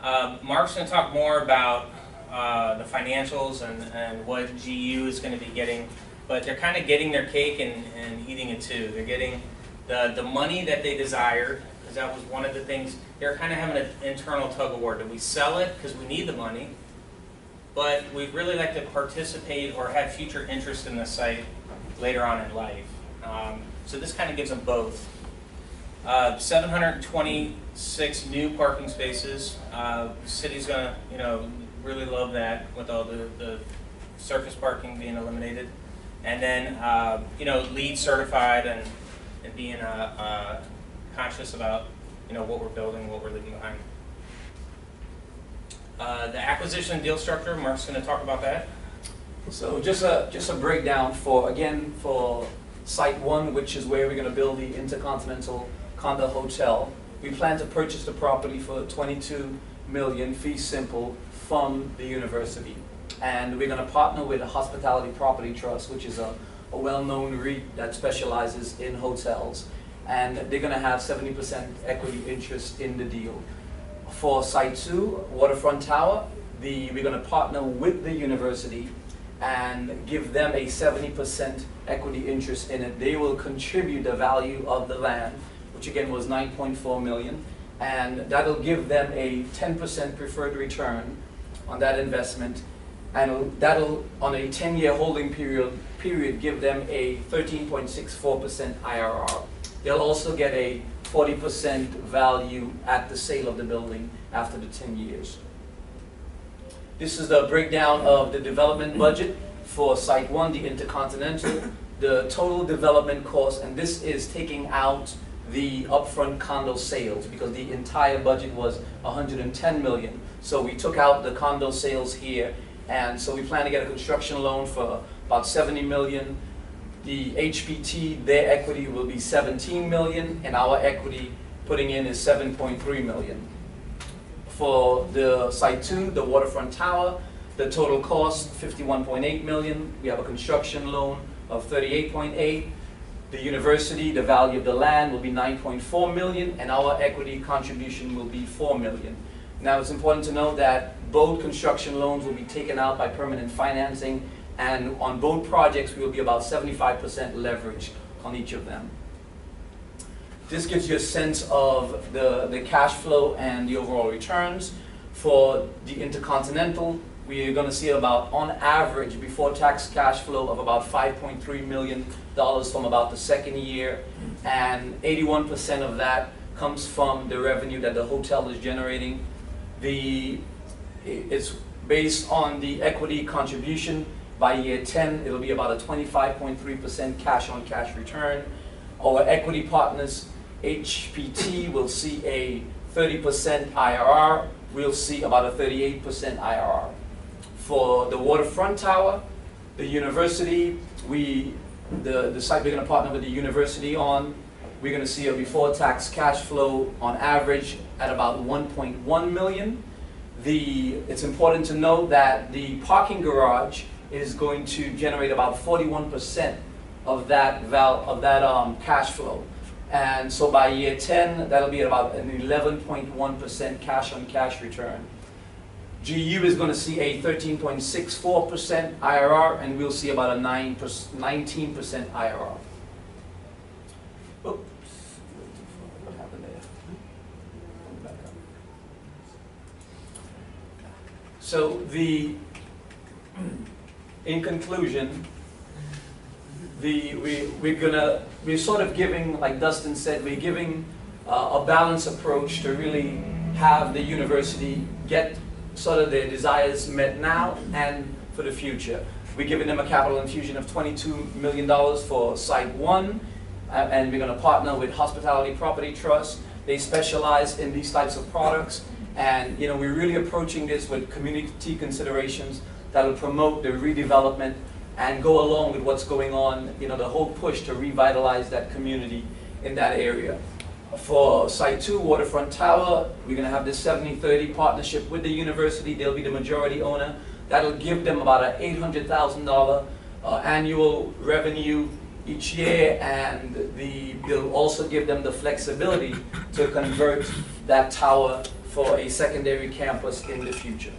Mark's going to talk more about the financials and what GU is going to be getting, but they're kind of getting their cake and eating it too. They're getting the money that they desired, because that was one of the things. They're kind of having an internal tug of war. Do we sell it because we need the money, but we'd really like to participate or have future interest in the site later on in life. So this kind of gives them both. 726 new parking spaces. City's gonna, you know, really love that with all the surface parking being eliminated. and then you know, LEED certified and being conscious about, you know, what we're building, what we're leaving behind. The acquisition and deal structure, Mark's going to talk about that. So just a breakdown for Site 1, which is where we're going to build the Intercontinental Condo Hotel. We plan to purchase the property for $22 million, fee simple, from the university. And we're going to partner with a Hospitality Property Trust, which is a well-known REIT that specializes in hotels. And they're going to have 70% equity interest in the deal. For Site 2, Waterfront Tower, we're going to partner with the university and give them a 70% equity interest in it. They will contribute the value of the land, which again was $9.4 million, and that'll give them a 10% preferred return on that investment, and that'll, on a 10-year holding period, give them a 13.64% IRR. They'll also get a 40% value at the sale of the building after the 10 years. This is the breakdown of the development budget for Site 1, the Intercontinental, the total development cost, and this is taking out the upfront condo sales because the entire budget was $110 million. So we took out the condo sales here, and so we plan to get a construction loan for about $70 million. The HPT, their equity will be $17 million, and our equity putting in is $7.3 million. For the Site 2, the Waterfront Tower, the total cost, $51.8 million. We have a construction loan of $38.8. The university, the value of the land will be $9.4 million, and our equity contribution will be $4 million. Now, it's important to note that both construction loans will be taken out by permanent financing, and on both projects, we will be about 75% leverage on each of them. This gives you a sense of the cash flow and the overall returns. For the Intercontinental, we are going to see about, on average, before tax cash flow of about $5.3 million from about the second year, and 81% of that comes from the revenue that the hotel is generating. It's based on the equity contribution. By year 10, it'll be about a 25.3% cash-on-cash return. Our equity partners, HPT, will see a 30% IRR. We'll see about a 38% IRR. For the Waterfront Tower, the university, the site we're going to partner with the university on, we're going to see a before-tax cash flow on average at about $1.1 million. It's important to note that the parking garage is going to generate about 41% of that cash flow. And so by year 10, that'll be about an 11.1% cash-on-cash return. GU is going to see a 13.64% IRR, and we'll see about a 19% IRR. Oops. What happened there? Back up. So in conclusion, we're sort of giving, like Dustin said, we're giving a balanced approach to really have the university get sort of their desires met now and for the future. We're giving them a capital infusion of $22 million for Site 1, and we're going to partner with Hospitality Property Trust. They specialize in these types of products, and we're really approaching this with community considerations that will promote the redevelopment and go along with what's going on, the whole push to revitalize that community in that area. For Site 2, Waterfront Tower, we're going to have this 70-30 partnership with the university. They'll be the majority owner. That'll give them about an $800,000 annual revenue each year, and they'll also give them the flexibility to convert that tower for a secondary campus in the future.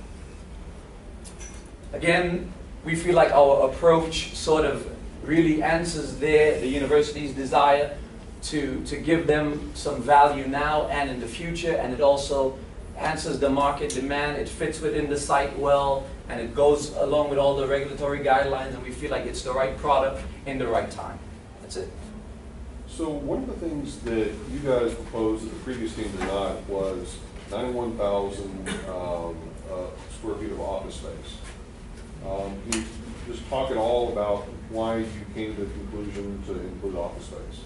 Again, we feel like our approach sort of really answers the university's desire to give them some value now and in the future, and it also answers the market demand. It fits within the site well, and it goes along with all the regulatory guidelines, and we feel like it's the right product in the right time. That's it. So one of the things that you guys proposed that the previous team did not was 91,000 square feet of office space. Can you just talk at all about why you came to the conclusion to include office space?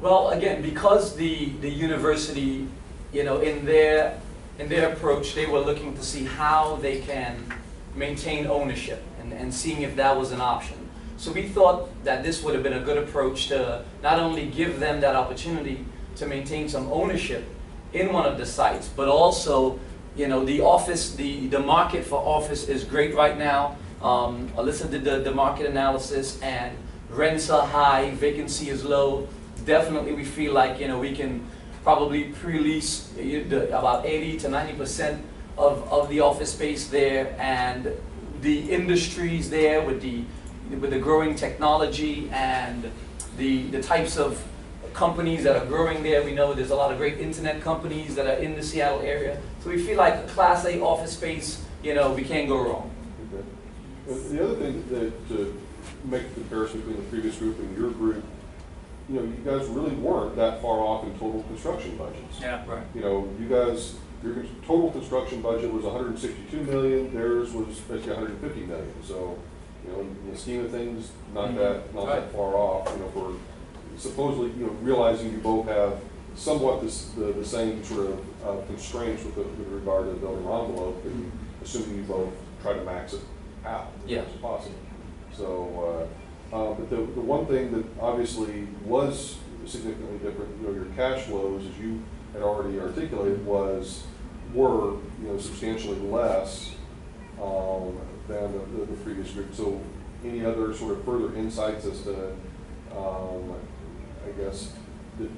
Well, again, because the university, you know, in their approach, they were looking to see how they can maintain ownership and seeing if that was an option. So we thought that this would have been a good approach to not only give them that opportunity to maintain some ownership in one of the sites, but also, you know, the office, the market for office is great right now. Alyssa did the market analysis, and rents are high, vacancy is low. Definitely we feel like, you know, we can probably pre-lease about 80 to 90% of the office space there, and the industries there with the growing technology and the types of companies that are growing there. We know there's a lot of great internet companies that are in the Seattle area. So we feel like a Class A office space, you know, we can't go wrong. Okay. The other thing that to make a comparison between the previous group and your group, you know, you guys really weren't that far off in total construction budgets. Yeah. Right. You know, you guys, your total construction budget was 162 million, theirs was basically 150 million. So, you know, in the scheme of things, not that far off. You know, for supposedly, you know, realizing you both have somewhat the same sort of constraints with regard to the building envelope, and assuming you both try to max it out as much as possible. So, but the one thing that obviously was significantly different, you know, your cash flows, as you had already articulated, were, you know, substantially less than the previous group. So, any other sort of further insights as to, I guess, did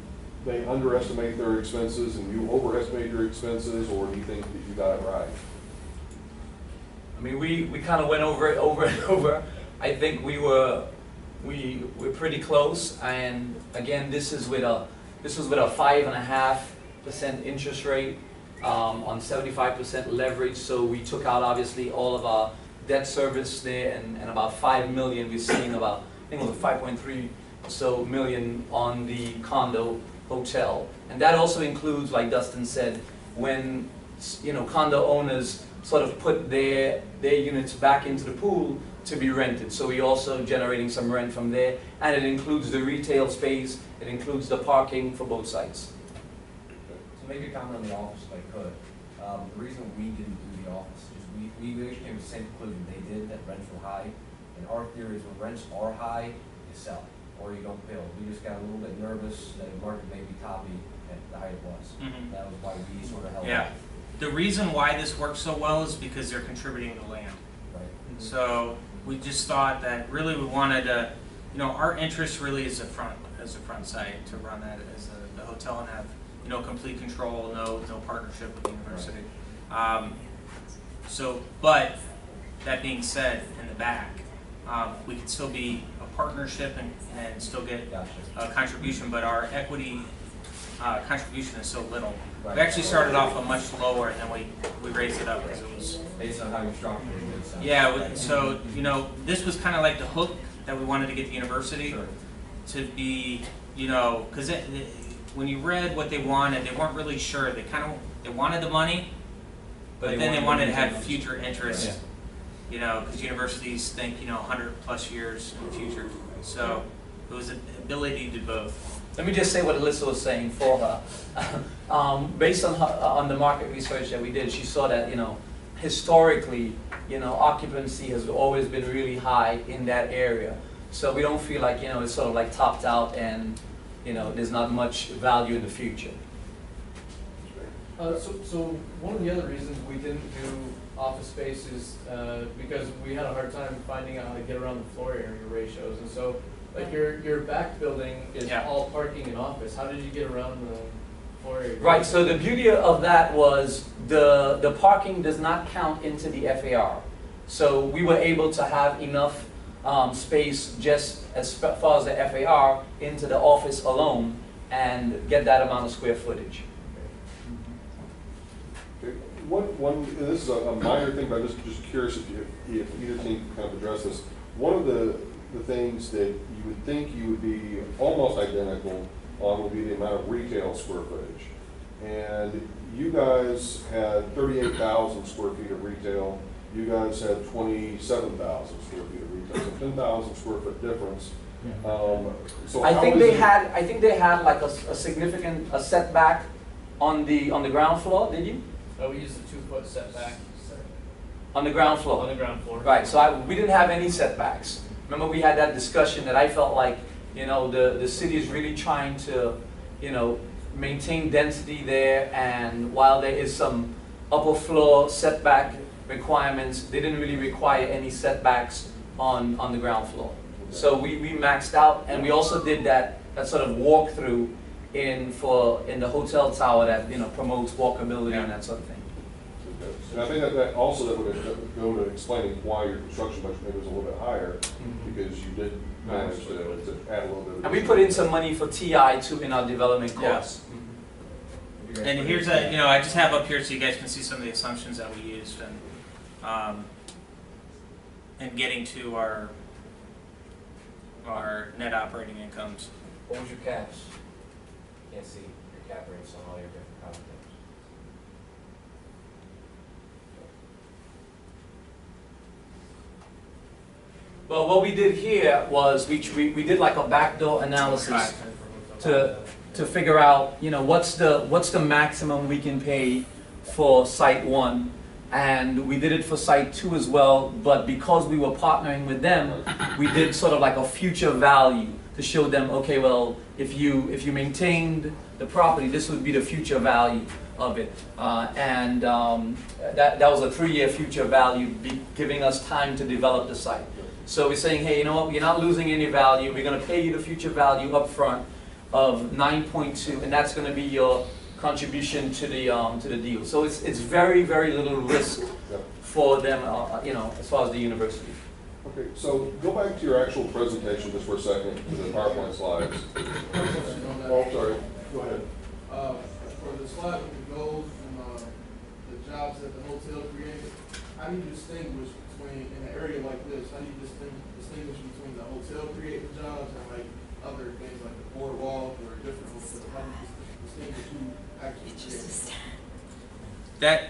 they underestimate their expenses and you overestimate your expenses, or do you think that you got it right? I mean, we kind of went over it over and over. I think we're pretty close, and again, this was with a 5.5% interest rate on 75% leverage. So we took out obviously all of our debt service there, and about $5 million. We're seeing about, I think it was 5.3 or so million on the condo hotel, and that also includes, like Dustin said, when, you know, condo owners sort of put their units back into the pool to be rented. So we're also generating some rent from there, and it includes the retail space, it includes the parking for both sites. So maybe a comment on the office if I could. The reason we didn't do the office is we actually came to the same conclusion they did, that rents were high. And our theory is when rents are high, you sell or you don't build. We just got a little bit nervous that the market may be toppy at the height it was. That was why we sort of held Yeah. back. The reason why this works so well is because they're contributing to land. Right. So we just thought that really we wanted to, you know, our interest really is the front site, to run that as the hotel and have, you know, complete control, no partnership with the university. So, but that being said, in the back, we could still be a partnership and still get a contribution, but our equity contribution is so little. We actually started off a much lower, and then we raised it up because it was Based on how you structured it, it makes sense. yeah. So, you know, this was kind of like the hook that we wanted to get the university to be, you know, because when you read what they wanted, they weren't really sure. They wanted the money, but then they wanted to have future interest. Yeah. You know, because universities think, you know, 100+ years in the future. So it was an ability to do both. Let me just say what Alyssa was saying for her. Based on the market research that we did, she saw that, you know, historically, you know, occupancy has always been really high in that area. So we don't feel like, you know, it's sort of like topped out and, you know, there's not much value in the future. So one of the other reasons we didn't do office space is because we had a hard time finding out how to get around the floor area ratios. And so, like your back building is all parking and office. How did you get around the floor area? Right, so the beauty of that was the parking does not count into the FAR. So we were able to have enough space just as far as the FAR into the office alone and get that amount of square footage. Okay. And this is a minor thing, but I'm just curious if either team can kind of address this. One of the things that you would think you would be almost identical on would be the amount of retail square footage. And you guys had 38,000 square feet of retail, you guys had 27,000 square feet of retail, so 10,000 square foot difference. So I how think is they it- had, I think they had like a significant, a setback on the ground floor, did you? We used the 2-foot setback On the ground floor? on the ground floor. Right, so we didn't have any setbacks. Remember, we had that discussion that I felt like, you know, the city is really trying to, you know, maintain density there, and while there is some upper floor setback requirements, they didn't really require any setbacks on the ground floor. So we maxed out, and we also did that sort of walkthrough in the hotel tower that, you know, promotes walkability and that sort of thing. And I think that also that would go to explaining why your construction budget maybe was a little bit higher, because you did manage to add a little bit of. And we put in some money for TI too in our development costs. And here's a, you know, I just have up here so you guys can see some of the assumptions that we used and getting to our net operating incomes. What was your caps? Can't see your cap rates on all your different columns. Well, what we did here was we did like a backdoor analysis to figure out, you know, what's the maximum we can pay for site 1, and we did it for site 2 as well. But because we were partnering with them, we did sort of like a future value to show them, okay, well, if you maintained the property, this would be the future value of it, and that was a 3-year future value, giving us time to develop the site. So we're saying, hey, you know what, you're not losing any value. We're going to pay you the future value up front of 9.2, and that's going to be your contribution to the deal. So it's very, very little risk for them, you know, as far as the university. Okay, so go back to your actual presentation just for a second, to the PowerPoint slides. Oh, sorry. Go ahead. For the slide with the goals and the jobs that the hotel created, how do you distinguish between, in an area like this, how do you distinguish between the hotel created jobs and like other things like the boardwalk or different hotels? How do you distinguish who actually created? That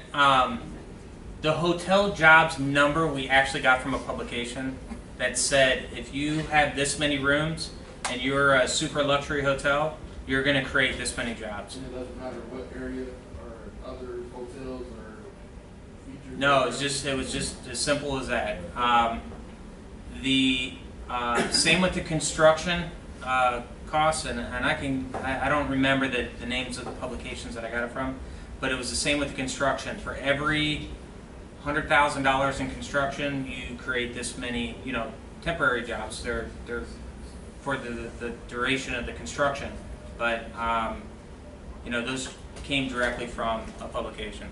the hotel jobs number we actually got from a publication that said if you have this many rooms and you're a super luxury hotel, you're going to create this many jobs. And it doesn't matter what area or other hotels or features? No, it was just as simple as that. The same with the construction costs, and I don't remember the names of the publications that I got it from, but it was the same with the construction. For every $100,000 in construction, you create this many, you know, temporary jobs. They're for the duration of the construction, but you know, those came directly from a publication.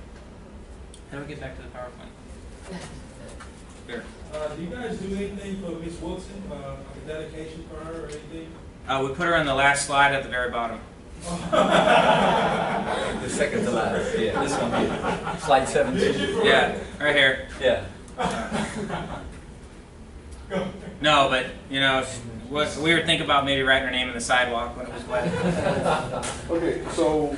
How do we get back to the PowerPoint? Here. Do you guys do anything for Miss Wilson, like a dedication for her or anything? We put her on the last slide at the very bottom. The second to last, yeah, this one here, slide 17. Yeah, right here. Yeah. No, but you know, we were thinking about maybe writing her name in the sidewalk when it was wet. Okay, so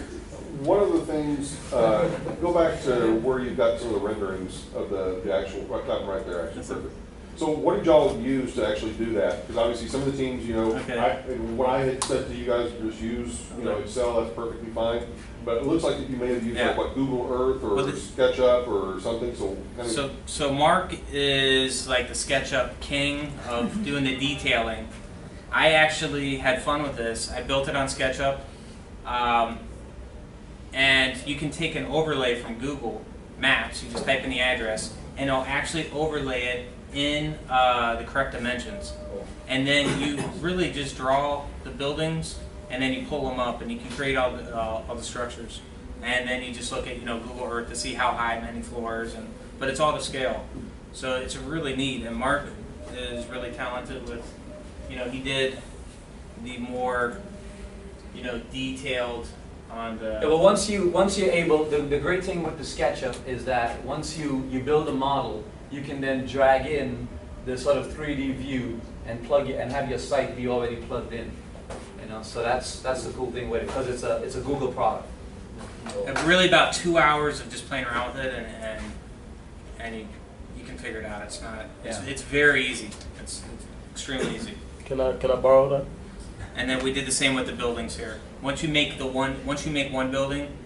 one of the things, go back to where you've got some of the renderings of the actual, right there, actually, perfect. So what did y'all use to actually do that? Because obviously some of the teams, you know, Okay. what I had said to you guys, just use, you know, Excel, that's perfectly fine. But it looks like that you may have used like what, Google Earth or Well, SketchUp or something, so kind of. So Mark is like the SketchUp king of doing the detailing. I actually had fun with this. I built it on SketchUp, and you can take an overlay from Google Maps. You just type in the address, and it'll actually overlay it in the correct dimensions. And then you really just draw the buildings, and then you pull them up, and you can create all the structures. And then you just look at, you know, Google Earth to see how high many floors, but it's all to scale. So it's really neat. And Mark is really talented with, you know, he did the more, you know, detailed on the. Yeah, well, once you're able, the great thing with the SketchUp is that once you build a model, you can then drag in the sort of 3D view and plug it and have your site be already plugged in. You know, so that's the cool thing with it, because it's a Google product. Really about 2 hours of just playing around with it, and you can figure it out. It's not. It's, Yeah. it's very easy. It's extremely easy. Can I borrow that? And then we did the same with the buildings here. Once you make one building,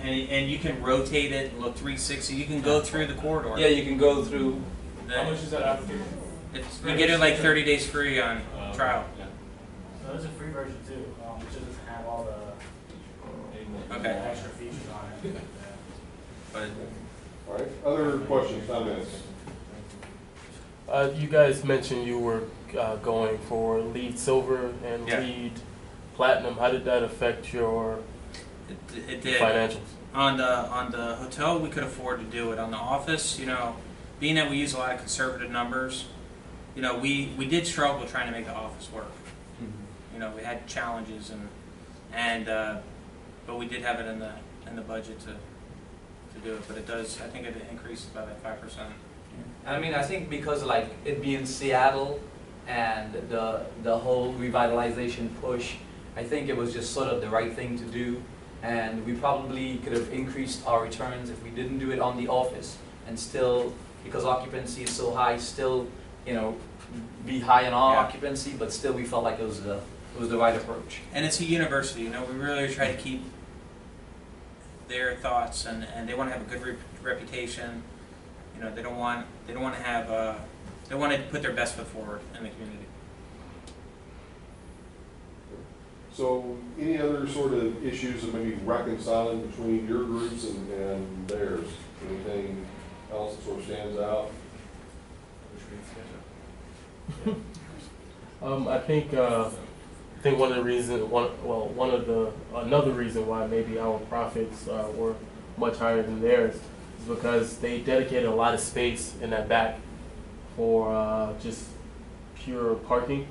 and you can rotate it, look 360. You can go through the corridor. Yeah, you can go through. How much is that application? You get it like 30 days free on trial. So there's a free version too, which doesn't have all the Okay. extra features on it. But All right, other questions, comments? You guys mentioned you were going for LEED Silver and Yeah. LEED Platinum. How did that affect your it did. financials? On the hotel, we could afford to do it. On the office, being that we use a lot of conservative numbers, we did struggle trying to make the office work. We had challenges but we did have it in the budget to do it. But it does. I think it increased by like 5%. I mean, I think because like it being Seattle and the whole revitalization push, I think it was just sort of the right thing to do, and we probably could have increased our returns if we didn't do it on the office, and still, because occupancy is so high, still, be high in our Yeah. occupancy, but still we felt like it was the right approach. And it's a university. We really try to keep their thoughts, and they want to have a good reputation. They don't want to have they want to put their best foot forward in the community. So any other sort of issues of maybe reconciling between your groups and theirs? Anything else that sort of stands out? I think one of the reasons, another reason why maybe our profits were much higher than theirs is because they dedicated a lot of space in that back for just pure parking,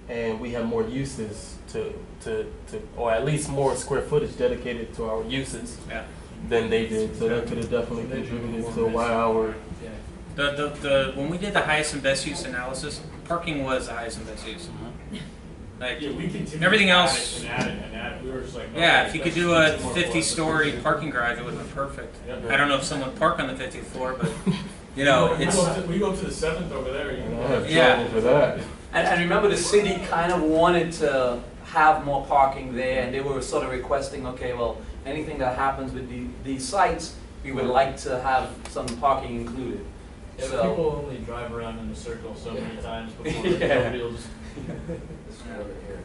and we have more uses or at least more square footage dedicated to our uses Yeah. than they did. So that could have definitely contributed to why our When we did the highest and best use analysis, parking was the highest and best use. Like We continued everything to add else. it and add it and add it. We were just like, Yeah, okay, if you could let's do a get more 50-story floor. parking garage, it would have been perfect. Yeah. I don't know if someone would park on the 50th floor, but We it's go to the 7th over there. You I know. have Yeah. trouble for that. And remember, the city kind of wanted to have more parking there, and they were sort of requesting, okay, well, anything that happens with these sites, we would like to have some parking included. Yeah, So- people only drive around in a circle so many times before Yeah. nobody will just. This is over here.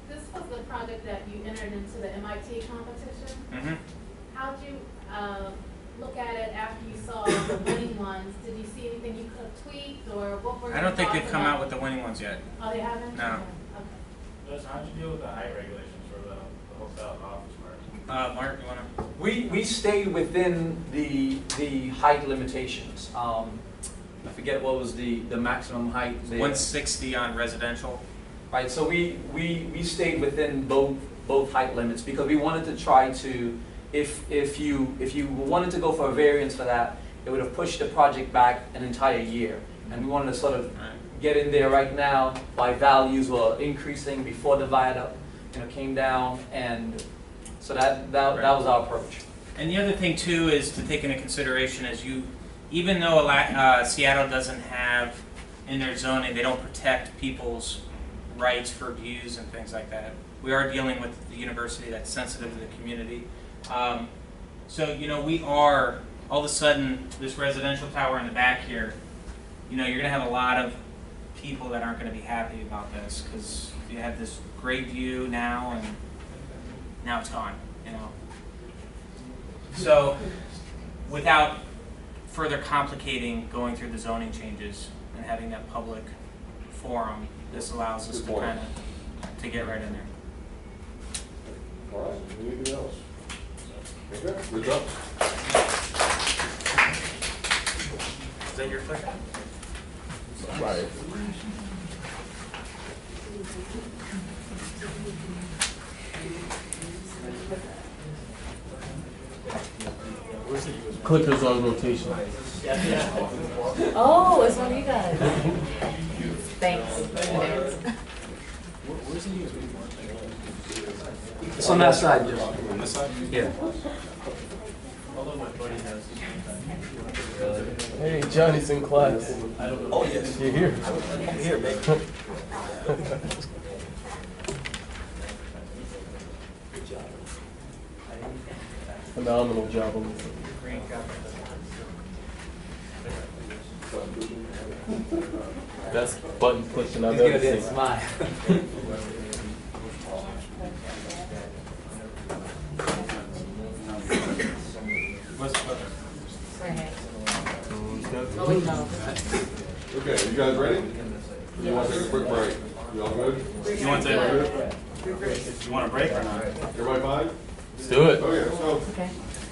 This was the project that you entered into the MIT competition. Mhm. How'd you look at it after you saw the winning ones? Did you see anything you could have tweaked, or what were I don't think your they've thoughts come about- out with the winning ones yet. Oh, they haven't? No. Okay. How'd you deal with the height regulations for the hotel and office market? Mark, you wanna? We stayed within the height limitations. I forget what was the maximum height there. 160 on residential. Right, so we stayed within both height limits because we wanted to try to, if you wanted to go for a variance for that, it would have pushed the project back an entire year. And we wanted to sort of get in there right now while values were increasing before the viaduct came down, and so that was our approach. And the other thing too is to take into consideration is even though Seattle doesn't have in their zoning, they don't protect people's rights for views and things like that. We are dealing with the university that's sensitive to the community. So we are all of a sudden this residential tower in the back here. You're going to have a lot of people that aren't going to be happy about this because you have this great view now and now it's gone. So without further complicating going through the zoning changes and having that public forum, this allows us to kind of to get right in there. All right, anything else? Okay, good job. Is that your clicker? Right. Clickers on rotation. Oh, it's one of you guys. Thanks. It's on that side, just. On this side? Yeah. Hey, Johnny's in class. Oh, yes. You're here. I'm here, baby. Phenomenal job on this. Best button pushing I've ever seen. Smile. Okay, you guys ready? You want to take a quick break? You all good? You want to you want a break or not? Everybody fine? Let's do it. Okay, let's go. Okay.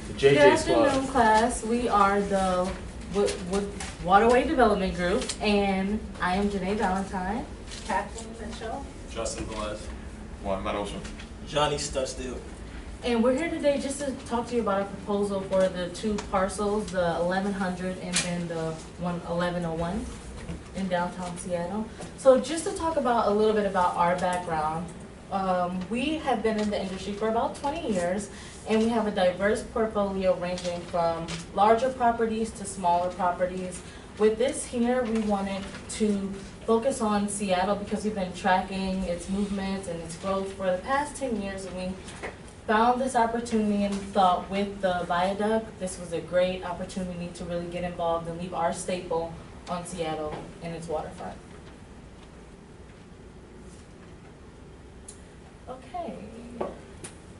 The Good JJ squad. afternoon, class. We are the Waterway Development Group, and I am Janae Valentine. Kathleen Mitchell. Justin Velez. Juan Manoso. Johnny Studstill. And we're here today just to talk to you about a proposal for the two parcels, the 1100 and then the 1101 in downtown Seattle. So just to talk about a little bit about our background, we have been in the industry for about 20 years, and we have a diverse portfolio ranging from larger properties to smaller properties. With this here, we wanted to focus on Seattle because we've been tracking its movements and its growth for the past 10 years, and we found this opportunity and thought with the viaduct, this was a great opportunity to really get involved and leave our staple on Seattle and its waterfront. Okay,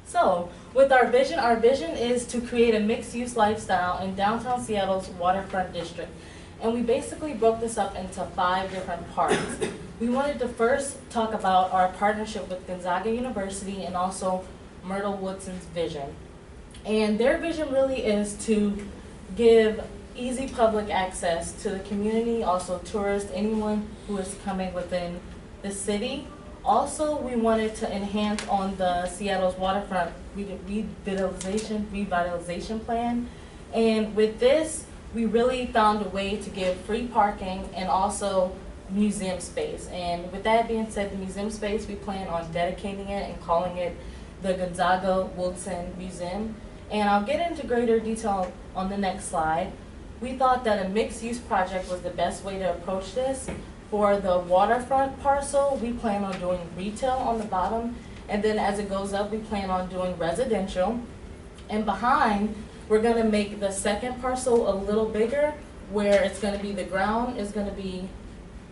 so with our vision is to create a mixed-use lifestyle in downtown Seattle's waterfront district. And we basically broke this up into 5 different parts. We wanted to first talk about our partnership with Gonzaga University and also Myrtle Woodson's vision. And their vision really is to give easy public access to the community, also tourists, anyone who is coming within the city. Also, we wanted to enhance on the Seattle's waterfront revitalization plan. And with this, we really found a way to give free parking and also museum space. And with that being said, the museum space, we plan on dedicating it and calling it the Gonzaga Woodson Museum. And I'll get into greater detail on the next slide. We thought that a mixed-use project was the best way to approach this. For the waterfront parcel, we plan on doing retail on the bottom, and then as it goes up, we plan on doing residential. And behind, we're gonna make the second parcel a little bigger, where it's gonna be the ground is gonna be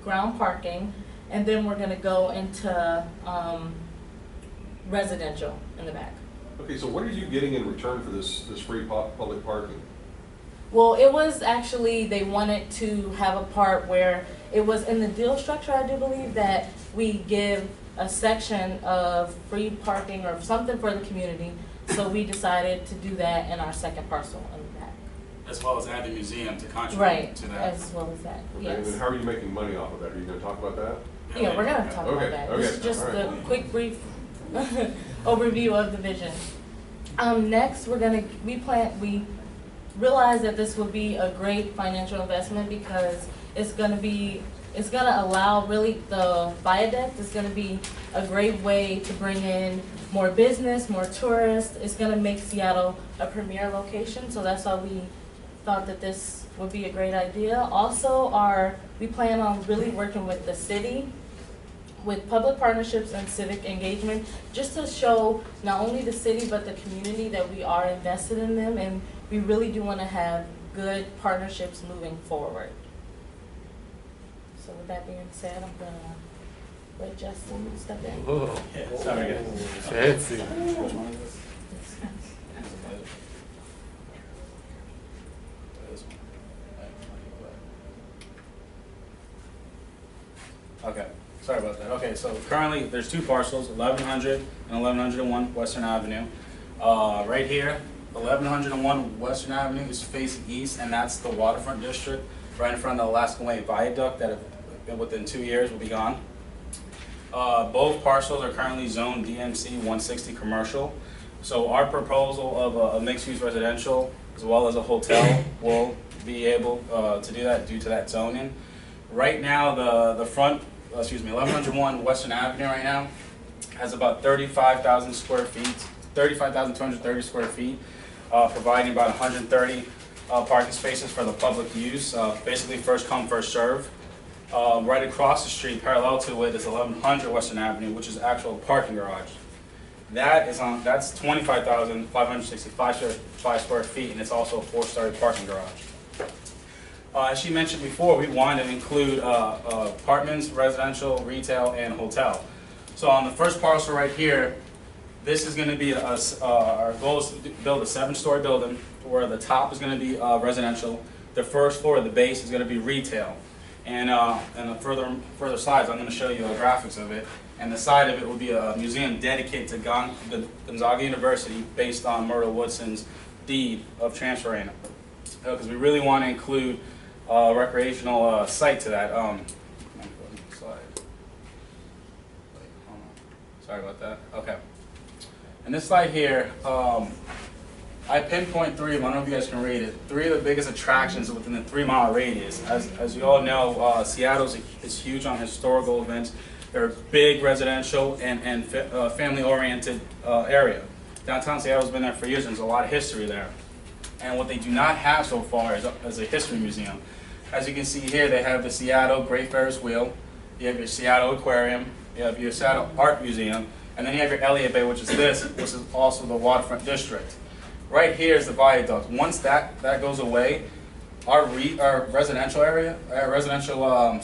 ground parking, and then we're gonna go into residential in the back. Okay, so what are you getting in return for this free public parking? Well, it was actually, they wanted to have a part where it was in the deal structure, I do believe, that we give a section of free parking or something for the community. So we decided to do that in our second parcel in the back. As well as add the museum to contribute Right, to that. as well as that, Okay, yes. and then how are you making money off of that? Are you gonna talk about that? Yeah, we're gonna talk about that. This is just all right. a quick, brief overview of the vision. Next, we realized that this would be a great financial investment because it's gonna allow really the viaduct is gonna be a great way to bring in more business, more tourists. It's gonna make Seattle a premier location, so that's why we thought that this would be a great idea. Also, we plan on really working with the city, with public partnerships and civic engagement, just to show not only the city but the community that we are invested in them, and we really do want to have good partnerships moving forward. So with that being said, I'm gonna let Justin step in. Whoa. Yeah, sorry guys. Fancy. Okay, sorry about that. Okay, so currently there's 2 parcels, 1100 and 1101 Western Avenue. Right here, 1101 Western Avenue is facing east, and that's the waterfront district, right in front of the Alaska Way Viaduct that within 2 years will be gone. Both parcels are currently zoned DMC 160 commercial. So our proposal of a mixed-use residential as well as a hotel will be able to do that due to that zoning. Right now, the 1101 Western Avenue right now has about 35,000 square feet, 35,230 square feet. providing about 130 parking spaces for the public use, basically first come, first serve. Right across the street, parallel to it, is 1100 Western Avenue, which is actual parking garage. That's 25,565 square feet, and it's also a 4-story parking garage. As she mentioned before, we wanted to include apartments, residential, retail, and hotel. So on the first parcel right here, this is going to be our goal is to build a 7-story building where the top is going to be residential. The first floor, the base, is going to be retail. And the further slides, I'm going to show you graphics of it. And the side of it will be a museum dedicated to Gonzaga University, based on Myrtle Woodson's deed of transferring it. Because we really want to include a recreational site to that. Sorry about that. Okay. And this slide here, I pinpoint 3 of them. I don't know if you guys can read it. 3 of the biggest attractions within the 3-mile radius. As you all know, Seattle is huge on historical events. They're a big residential and family-oriented area. Downtown Seattle's been there for years, and there's a lot of history there. And what they do not have so far is a history museum. As you can see here, they have the Seattle Great Ferris Wheel, you have your Seattle Aquarium, you have your Seattle Art Museum, and then you have your Elliott Bay, which is also the waterfront district. Right here is the viaduct. Once that goes away, our residential area, residents will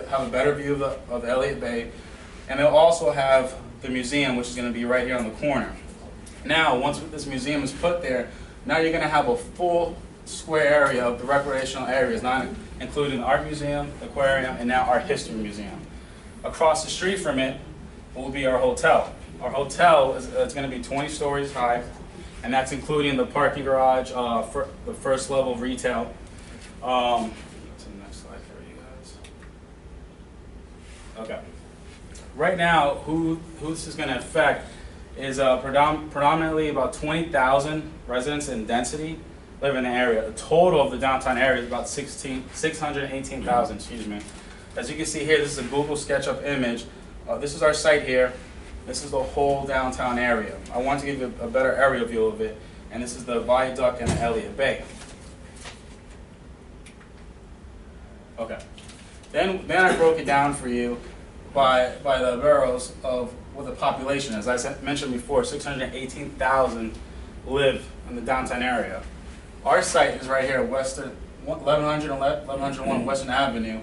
have a better view of Elliott Bay, and they'll also have the museum, which is going to be right here on the corner. Now, once this museum is put there, now you're going to have a full square area of the recreational areas, not including the art museum, aquarium, and now our history museum. Across the street from it will be our hotel. Our hotel is going to be 20 stories high, and that's including the parking garage, for the first level of retail. To the next slide for you guys. Okay. Right now, who this is going to affect is predominantly about 20,000 residents in density live in the area. The total of the downtown area is about 618,000, excuse me. As you can see here, this is a Google SketchUp image. This is our site here. This is the whole downtown area. I want to give you a better aerial view of it, and this is the viaduct and the Elliott Bay. Okay. Then I broke it down for you by the boroughs of what the population is. As I mentioned before, 618,000 live in the downtown area. Our site is right here, 1101 Western Avenue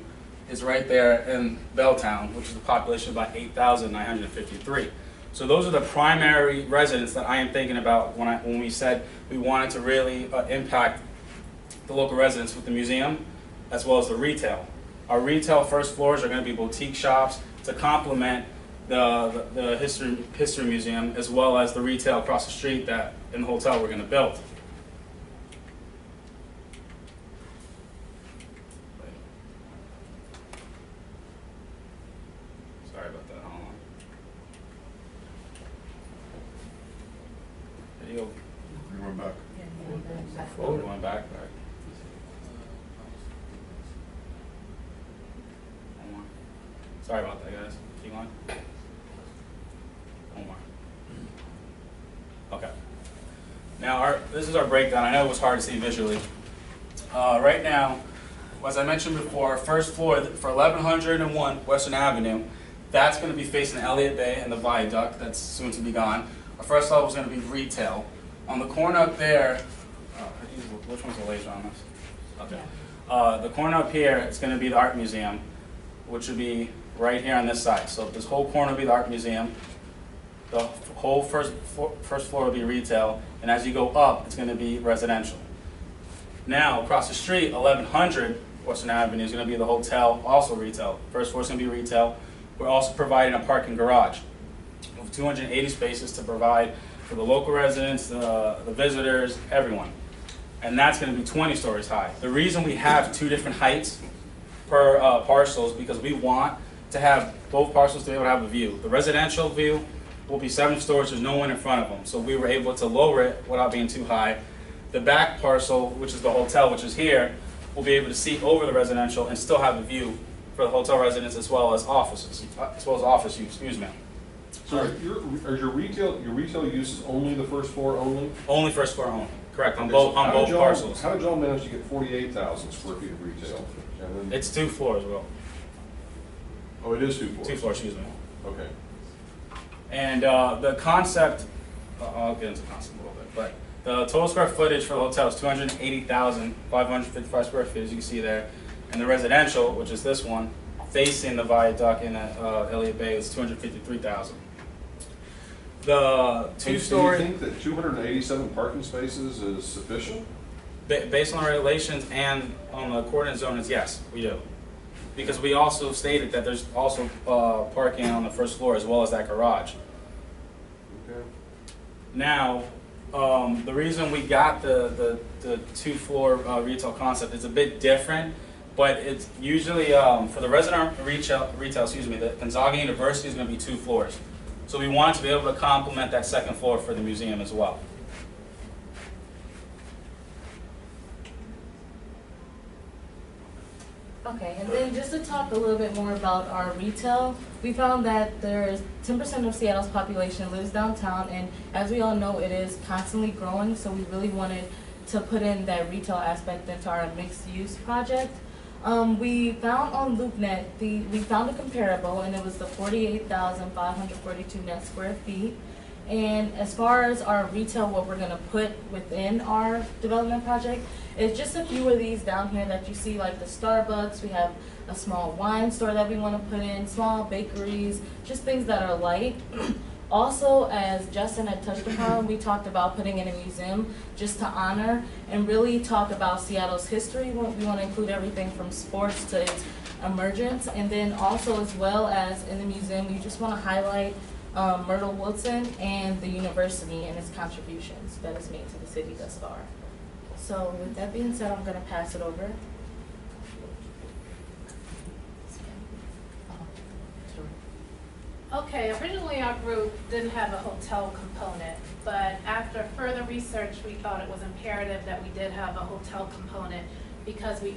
is right there in Belltown, which is a population of about 8,953. So those are the primary residents that I am thinking about when we said we wanted to really impact the local residents with the museum as well as the retail. Our retail first floors are going to be boutique shops to complement the history museum, as well as the retail across the street that in the hotel we're going to build. Sorry about that. Hold on. Video. We went back. Oh, going back. Sorry about that, guys. Keep going. One more. Okay. Now, this is our breakdown. I know it was hard to see visually. Right now, as I mentioned before, our first floor for 1101 Western Avenue, that's going to be facing Elliott Bay and the viaduct that's soon to be gone. Our first level is going to be retail. On the corner up there, which one's the laser on this? Okay. The corner up here is going to be the art museum, which would be right here on this side. So this whole corner will be the art museum. The whole first floor will be retail, and as you go up, it's going to be residential. Now, across the street, 1100 Western Avenue is going to be the hotel, also retail. First floor is going to be retail. We're also providing a parking garage with 280 spaces to provide for the local residents, the visitors, everyone. And that's going to be 20 stories high. The reason we have 2 different heights per parcel is because we want to have both parcels to be able to have a view. The residential view will be 7 stories, there's no one in front of them. So we were able to lower it without being too high. The back parcel, which is the hotel, which is here, will be able to see over the residential and still have a view for the hotel residents as well as offices, as well as office use, excuse me. So are your retail use is only the first floor only? Only first floor only, correct, on Okay, both, so on both parcels. How did y'all manage to get 48,000 square feet of retail? And then, It's 2 floors, Will. oh, it is 2 floors? 2 floors, excuse me. Okay. And the concept, I'll get into the concept a little bit, but the total square footage for the hotel is 280,555 square feet, as you can see there. And the residential, which is this one, facing the viaduct in Elliott Bay, is 253,000. The two-story. Do you think that 287 parking spaces is sufficient? Based on the regulations and on the coordinate zone, is yes, we do. Because we also stated that there's also parking on the first floor as well as that garage. Okay. Now, the reason we got the 2-floor retail concept is a bit different, but it's usually for the resident retail, excuse me, the Gonzaga University is going to be 2 floors. So we wanted to be able to complement that second floor for the museum as well. Okay, and then just to talk a little bit more about our retail, we found that there's 10% of Seattle's population lives downtown, and as we all know, it is constantly growing, so we really wanted to put in that retail aspect into our mixed-use project. We found on LoopNet, we found a comparable, and it was the 48,542 net square feet. And as far as our retail, what we're gonna put within our development project, it's just a few of these down here that you see, like the Starbucks. We have a small wine store that we wanna put in, small bakeries, just things that are light. Also, as Justin had touched upon, we talked about putting in a museum just to honor and really talk about Seattle's history. We want to include everything from sports to its emergence, and then also as well as in the museum, we just want to highlight Myrtle Wilson and the university and its contributions that it's made to the city thus far. So with that being said, I'm going to pass it over. Okay, originally our group didn't have a hotel component, but after further research, we thought it was imperative that we did have a hotel component because we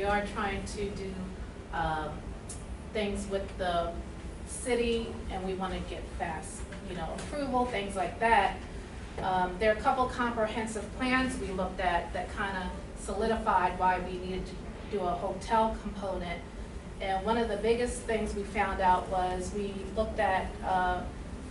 are trying to do things with the city and we want to get fast, approval, things like that. There are a couple comprehensive plans we looked at that kind of solidified why we needed to do a hotel component. And one of the biggest things we found out was we looked at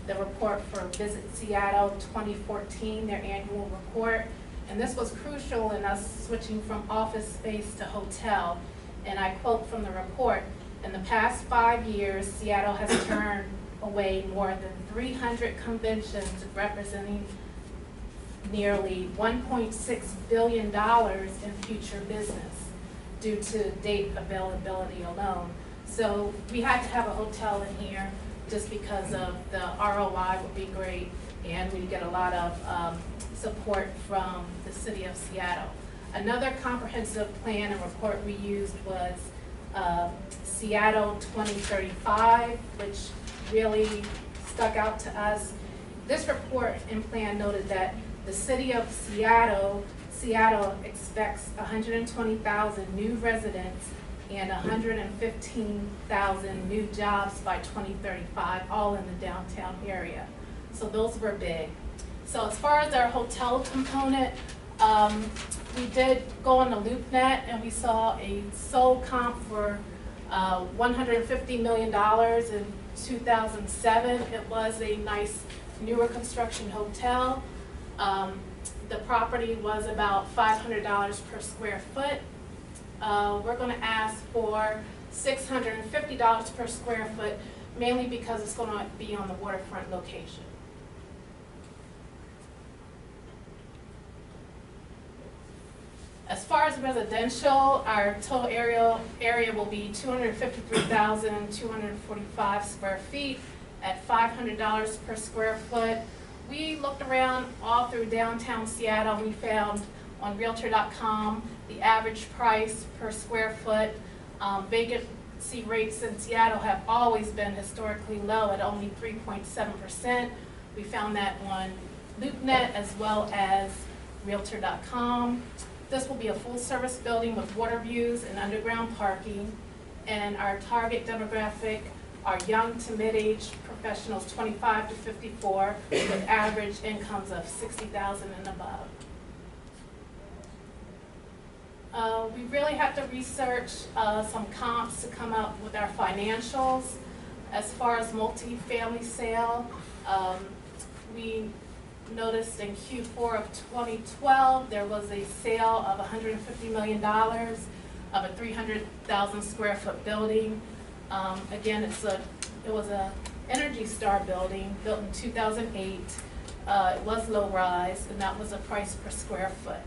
the report for Visit Seattle 2014, their annual report. And this was crucial in us switching from office space to hotel. And I quote from the report, in the past 5 years, Seattle has turned away more than 300 conventions representing nearly $1.6 billion in future business due to date availability alone. So we had to have a hotel in here just because of the ROI would be great and we'd get a lot of support from the city of Seattle. Another comprehensive plan and report we used was Seattle 2035, which really stuck out to us. This report and plan noted that the city of Seattle expects 120,000 new residents and 115,000 new jobs by 2035, all in the downtown area. So those were big. So as far as our hotel component, we did go on the LoopNet and we saw a sold comp for $150 million in 2007. It was a nice newer construction hotel. The property was about $500 per square foot. We're going to ask for $650 per square foot, mainly because it's going to be on the waterfront location. As far as residential, our total area will be 253,245 square feet at $500 per square foot. We looked around all through downtown Seattle. We found on Realtor.com the average price per square foot. Vacancy rates in Seattle have always been historically low at only 3.7%. We found that on LoopNet as well as Realtor.com. This will be a full-service building with water views and underground parking. And our target demographic are young to mid-age professionals, 25 to 54, with average incomes of 60,000 and above. We really have to research some comps to come up with our financials. As far as multi-family sale, we noticed in Q4 of 2012, there was a sale of $150 million of a 300,000 square foot building. Again, it was a Energy Star building built in 2008. It was low rise, and that was a price per square foot.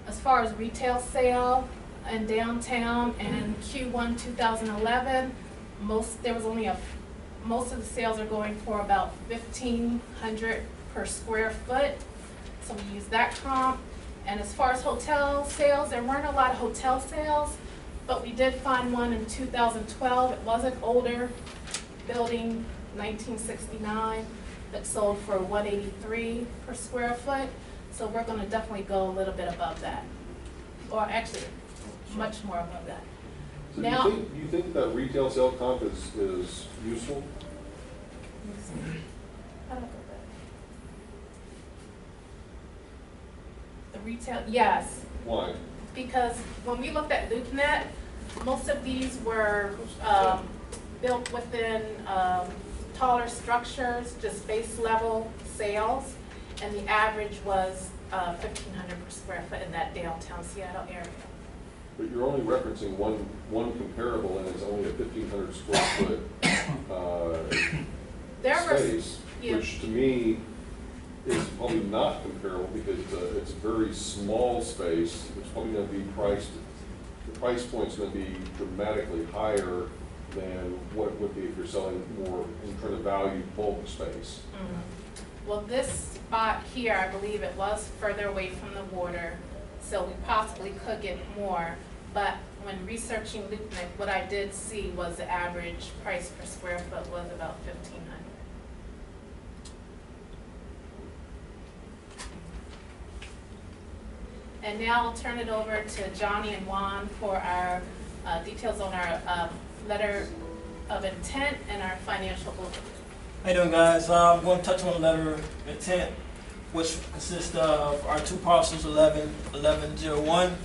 As far as retail sale in downtown in Q1 2011, most of the sales are going for about $1,500 per square foot. So we use that comp. And as far as hotel sales, there weren't a lot of hotel sales, but we did find one in 2012. It was an older building, 1969, that sold for $183 per square foot. So we're going to definitely go a little bit above that, or actually much more above that. So Now, do you think that retail sale comp is useful? how do I go back? The retail, yes. Why? Because when we looked at LoopNet, most of these were built within taller structures, just base level sales, and the average was $1,500 per square foot in that downtown Seattle area. But you're only referencing one comparable, and it's only a 1,500 square foot space, Yeah. which to me is probably not comparable because it's a very small space. It's probably going to be the price point's going to be dramatically higher than what it would be if you're selling more in trying to value bulk space. Mm-hmm. Well, this spot here, I believe it was further away from the water, so we possibly could get more. But when researching LoopNet, what I did see was the average price per square foot was about $1,500. And now I'll turn it over to Johnny and Juan for our details on our letter of intent and our financial overview. How you doing, guys? I'm going to touch on the letter of intent, which consists of our two parcels, 1101,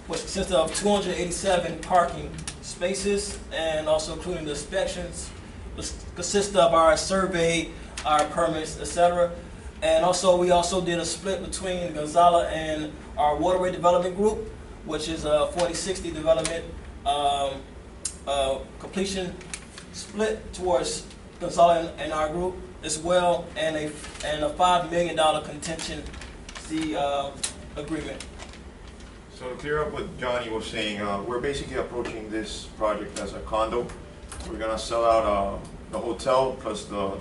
which consists of 287 parking spaces, and also including the inspections, which consists of our survey, our permits, etc. And also, we also did a split between Gonzala and our waterway development group, which is a 40-60 development completion split towards Gonzala and our group as well, and a $5 million contingency agreement. So to clear up what Johnny was saying, we're basically approaching this project as a condo. We're gonna sell out the hotel plus the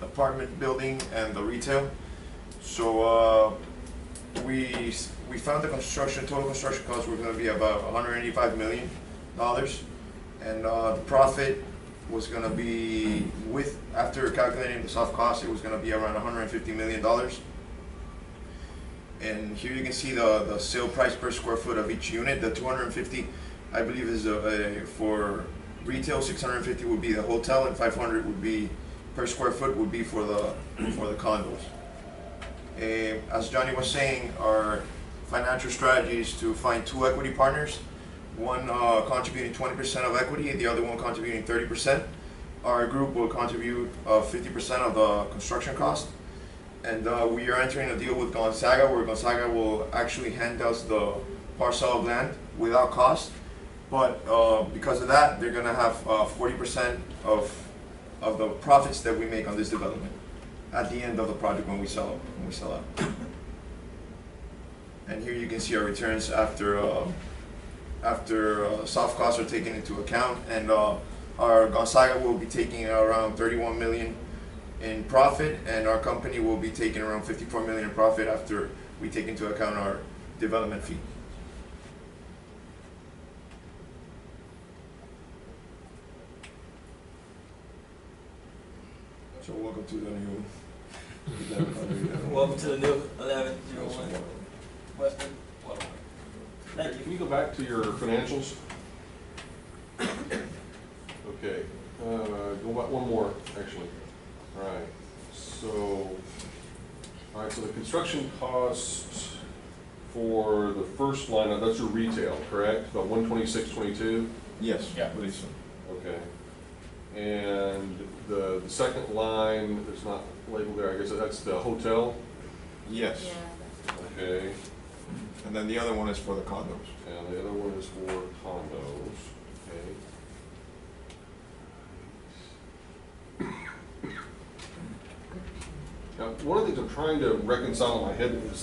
apartment building and the retail. So we found the total construction costs were gonna be about $185 million, and the profit was gonna be, after calculating the soft cost, it was gonna be around $150 million. And here you can see the sale price per square foot of each unit. The 250, I believe, is for retail. 650 would be the hotel, and 500 would be per square foot would be for the condos. As Johnny was saying, our financial strategy is to find two equity partners, one contributing 20% of equity and the other one contributing 30%. Our group will contribute 50% of the construction cost. And we are entering a deal with Gonzaga, where Gonzaga will actually hand us the parcel of land without cost. But because of that, they're going to have 40% of the profits that we make on this development at the end of the project when we sell out. And here you can see our returns after soft costs are taken into account, and our Gonzaga will be taking around 31 million in profit, and our company will be taking around 54 million in profit after we take into account our development fee. So welcome to the new. Welcome to the new 1101 Western Waterway. Thank you. Can you go back to your financials? Okay. one more, actually. All right, so, the construction cost for the first line, that's your retail, correct? About 126.22? Yes, Yeah. I believe so. Okay. And the second line, it's not labeled there, I guess that's the hotel? Yes. Okay. And then the other one is for the condos. And the other one is for condos, okay. Now, one of the things I'm trying to reconcile in my head is